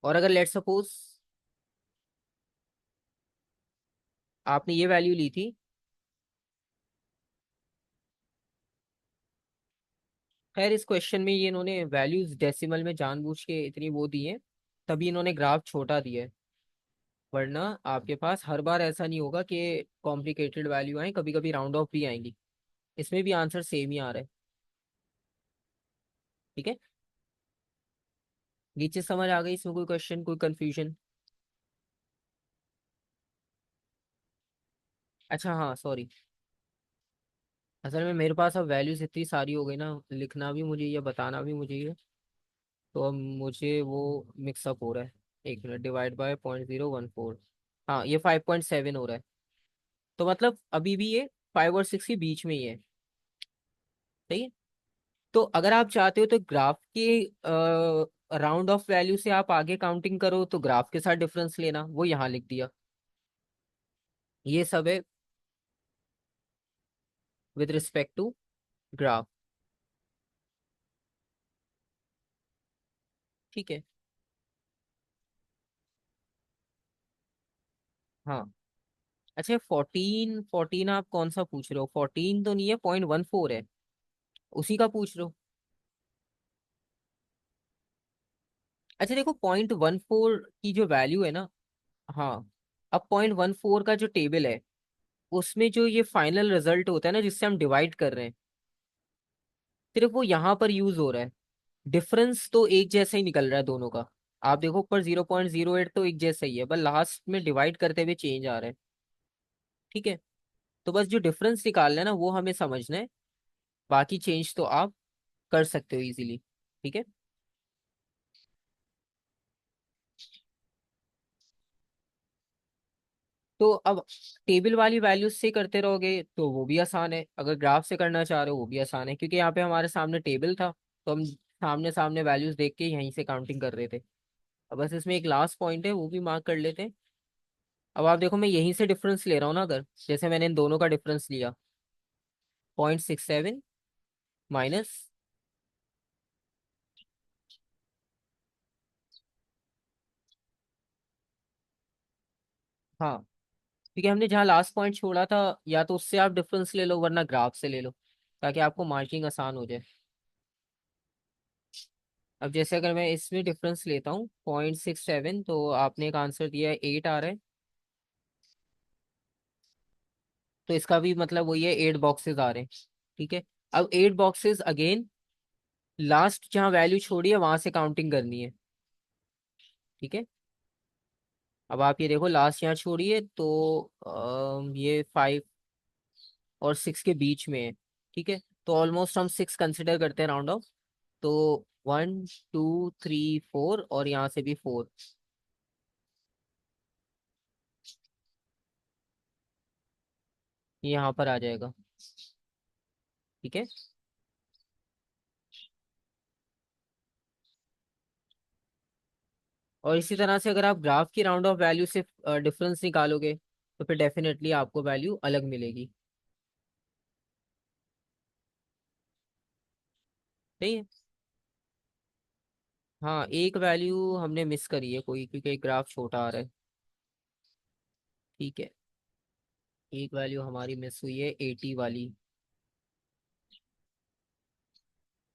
और अगर लेट सपोज आपने ये वैल्यू ली थी, खैर इस क्वेश्चन में ये इन्होंने वैल्यूज डेसिमल में जानबूझ के इतनी वो दी है, तभी इन्होंने ग्राफ छोटा दिया है। वरना आपके पास हर बार ऐसा नहीं होगा कि कॉम्प्लिकेटेड वैल्यू आए, कभी कभी राउंड ऑफ भी आएंगी। इसमें भी आंसर सेम ही आ रहा है। ठीक है। ये चीज समझ आ गई, इसमें कोई क्वेश्चन कोई कंफ्यूजन? अच्छा हाँ, सॉरी, असल में मेरे पास अब वैल्यूज इतनी सारी हो गई ना, लिखना भी मुझे या बताना भी मुझे ये, तो अब मुझे वो मिक्सअप हो रहा है। 1 मिनट, डिवाइड बाय 0.014, हाँ ये 5.7 हो रहा है। तो मतलब अभी भी ये 5 और 6 के बीच में ही है। सही है। तो अगर आप चाहते हो तो ग्राफ के राउंड ऑफ वैल्यू से आप आगे काउंटिंग करो, तो ग्राफ के साथ डिफरेंस लेना, वो यहाँ लिख दिया। ये सब है विद रिस्पेक्ट टू ग्राफ। ठीक है। हाँ। अच्छा, 14 आप कौन सा पूछ रहे हो? 14 तो नहीं है, 0.14 है, उसी का पूछ रहे हो? अच्छा देखो, 0.14 की जो वैल्यू है ना, हाँ, अब 0.14 का जो टेबल है, उसमें जो ये फाइनल रिजल्ट होता है ना, जिससे हम डिवाइड कर रहे हैं, सिर्फ वो यहाँ पर यूज हो रहा है। डिफरेंस तो एक जैसा ही निकल रहा है दोनों का। आप देखो, ऊपर 0.08 तो एक जैसा ही है, बस लास्ट में डिवाइड करते हुए चेंज आ रहा है। ठीक है। तो बस जो डिफरेंस निकालना है ना, वो हमें समझना है। बाकी चेंज तो आप कर सकते हो इजीली। ठीक है। तो अब टेबल वाली वैल्यूज से करते रहोगे तो वो भी आसान है, अगर ग्राफ से करना चाह रहे हो वो भी आसान है, क्योंकि यहाँ पे हमारे सामने टेबल था, तो हम सामने सामने वैल्यूज देख के यहीं से काउंटिंग कर रहे थे। अब बस इसमें एक लास्ट पॉइंट है, वो भी मार्क कर लेते हैं। अब आप देखो, मैं यहीं से डिफरेंस ले रहा हूँ ना, अगर जैसे मैंने इन दोनों का डिफरेंस लिया, 0.67 माइनस, हाँ, क्योंकि हमने जहाँ लास्ट पॉइंट छोड़ा था, या तो उससे आप डिफरेंस ले लो, वरना ग्राफ से ले लो, ताकि आपको मार्किंग आसान हो जाए। अब जैसे अगर मैं इसमें डिफरेंस लेता हूँ 0.67, तो आपने एक आंसर दिया है 8 आ रहा है, तो इसका भी मतलब वही है, 8 बॉक्सेस आ रहे हैं। ठीक है। अब 8 बॉक्सेस अगेन, लास्ट जहाँ वैल्यू छोड़ी है वहां से काउंटिंग करनी है। ठीक है। अब आप ये देखो, लास्ट यहाँ छोड़िए तो ये 5 और 6 के बीच में है। ठीक है। तो ऑलमोस्ट हम 6 कंसिडर करते हैं राउंड ऑफ। तो 1 2 3 4, और यहाँ से भी 4, ये यहाँ पर आ जाएगा। ठीक है। और इसी तरह से अगर आप ग्राफ की राउंड ऑफ वैल्यू से डिफरेंस निकालोगे, तो फिर डेफिनेटली आपको वैल्यू अलग मिलेगी। सही है। हाँ, एक वैल्यू हमने मिस करी है कोई, क्योंकि एक ग्राफ छोटा आ रहा है। ठीक है। एक वैल्यू हमारी मिस हुई है, 80 वाली।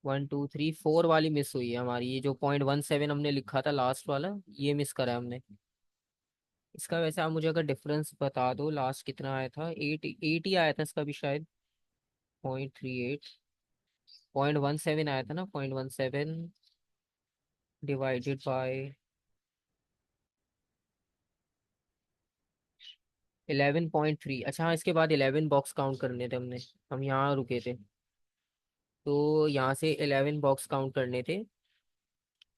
1 2 3 4 वाली मिस हुई है हमारी, ये जो 0.17 हमने लिखा था लास्ट वाला, ये मिस करा है हमने। इसका वैसे आप मुझे अगर डिफरेंस बता दो, लास्ट कितना आया था, 8 ही आया था इसका भी शायद। 0.38, 0.17 आया था ना, 0.17 डिवाइडेड बाय 11.3। अच्छा हाँ, इसके बाद 11 बॉक्स काउंट करने थे हमने, हम यहाँ रुके थे, तो यहाँ से 11 बॉक्स काउंट करने थे।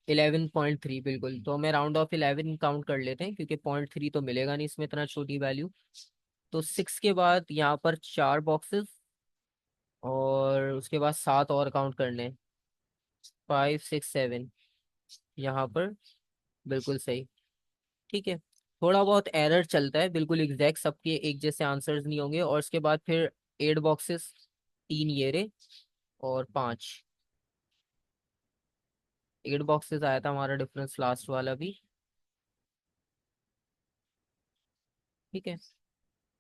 11.3 बिल्कुल, तो मैं राउंड ऑफ 11 काउंट कर लेते हैं, क्योंकि 0.3 तो मिलेगा नहीं इसमें, इतना छोटी वैल्यू। तो 6 के बाद यहाँ पर 4 बॉक्सेस, और उसके बाद 7 और काउंट करने, 5 6 7 यहाँ पर। बिल्कुल सही। ठीक है। थोड़ा बहुत एरर चलता है, बिल्कुल एग्जैक्ट सबके एक जैसे आंसर्स नहीं होंगे। और उसके बाद फिर 8 बॉक्सेस, 3 ये रहे, और 5। 8 बॉक्सेस आया था हमारा डिफरेंस लास्ट वाला भी। ठीक है।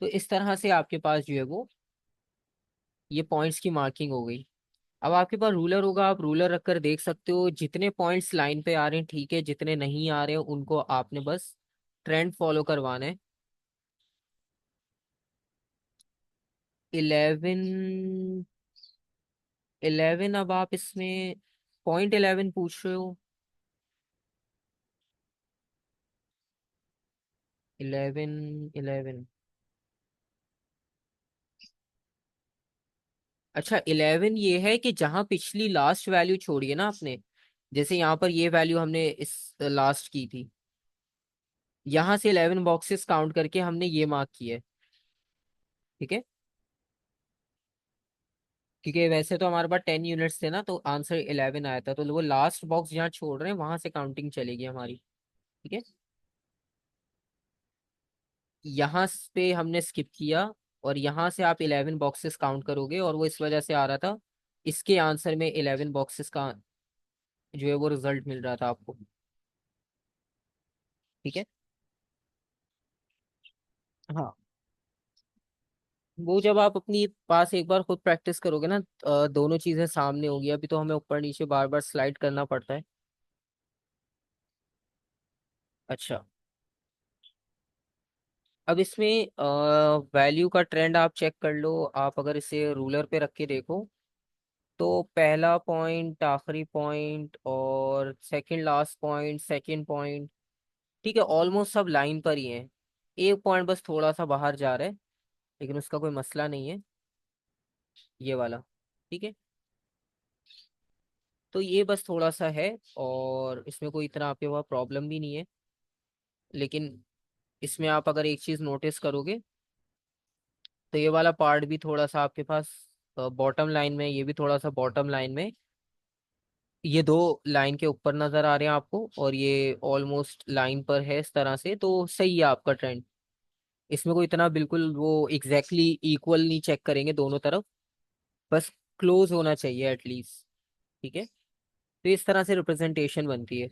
तो इस तरह से आपके पास जो है वो ये पॉइंट्स की मार्किंग हो गई। अब आपके पास रूलर होगा, आप रूलर रखकर देख सकते हो जितने पॉइंट्स लाइन पे आ रहे हैं, ठीक है, जितने नहीं आ रहे हैं उनको आपने बस ट्रेंड फॉलो करवाना है। 11, 11, अब आप इसमें 0.11 पूछ रहे हो? 11 11। अच्छा, 11 ये है कि जहां पिछली लास्ट वैल्यू छोड़ी है ना आपने, जैसे यहाँ पर ये वैल्यू हमने इस लास्ट की थी, यहाँ से 11 बॉक्सेस काउंट करके हमने ये मार्क किया है। ठीक है। क्योंकि वैसे तो हमारे पास 10 यूनिट्स थे ना, तो आंसर 11 आया था, तो वो लास्ट बॉक्स जहाँ छोड़ रहे हैं वहां से काउंटिंग चलेगी हमारी। ठीक है। यहाँ पे हमने स्किप किया, और यहाँ से आप 11 बॉक्सेस काउंट करोगे, और वो इस वजह से आ रहा था, इसके आंसर में 11 बॉक्सेस का जो है वो रिजल्ट मिल रहा था आपको। ठीक है। हाँ, वो जब आप अपनी पास एक बार खुद प्रैक्टिस करोगे ना, दोनों चीजें सामने होगी। अभी तो हमें ऊपर नीचे बार बार स्लाइड करना पड़ता है। अच्छा, अब इसमें वैल्यू का ट्रेंड आप चेक कर लो। आप अगर इसे रूलर पे रख के देखो, तो पहला पॉइंट, आखिरी पॉइंट, और second last point, second point, ठीक है, ऑलमोस्ट सब लाइन पर ही है। एक पॉइंट बस थोड़ा सा बाहर जा रहा है, लेकिन उसका कोई मसला नहीं है, ये वाला। ठीक है, तो ये बस थोड़ा सा है, और इसमें कोई इतना आपके पास प्रॉब्लम भी नहीं है। लेकिन इसमें आप अगर एक चीज नोटिस करोगे, तो ये वाला पार्ट भी थोड़ा सा आपके पास बॉटम लाइन में, ये भी थोड़ा सा बॉटम लाइन में, ये दो लाइन के ऊपर नजर आ रहे हैं आपको, और ये ऑलमोस्ट लाइन पर है, इस तरह से तो सही है आपका ट्रेंड। इसमें कोई इतना बिल्कुल वो एग्जैक्टली इक्वल नहीं चेक करेंगे दोनों तरफ, बस क्लोज होना चाहिए एटलीस्ट। ठीक है, तो इस तरह से रिप्रेजेंटेशन बनती है।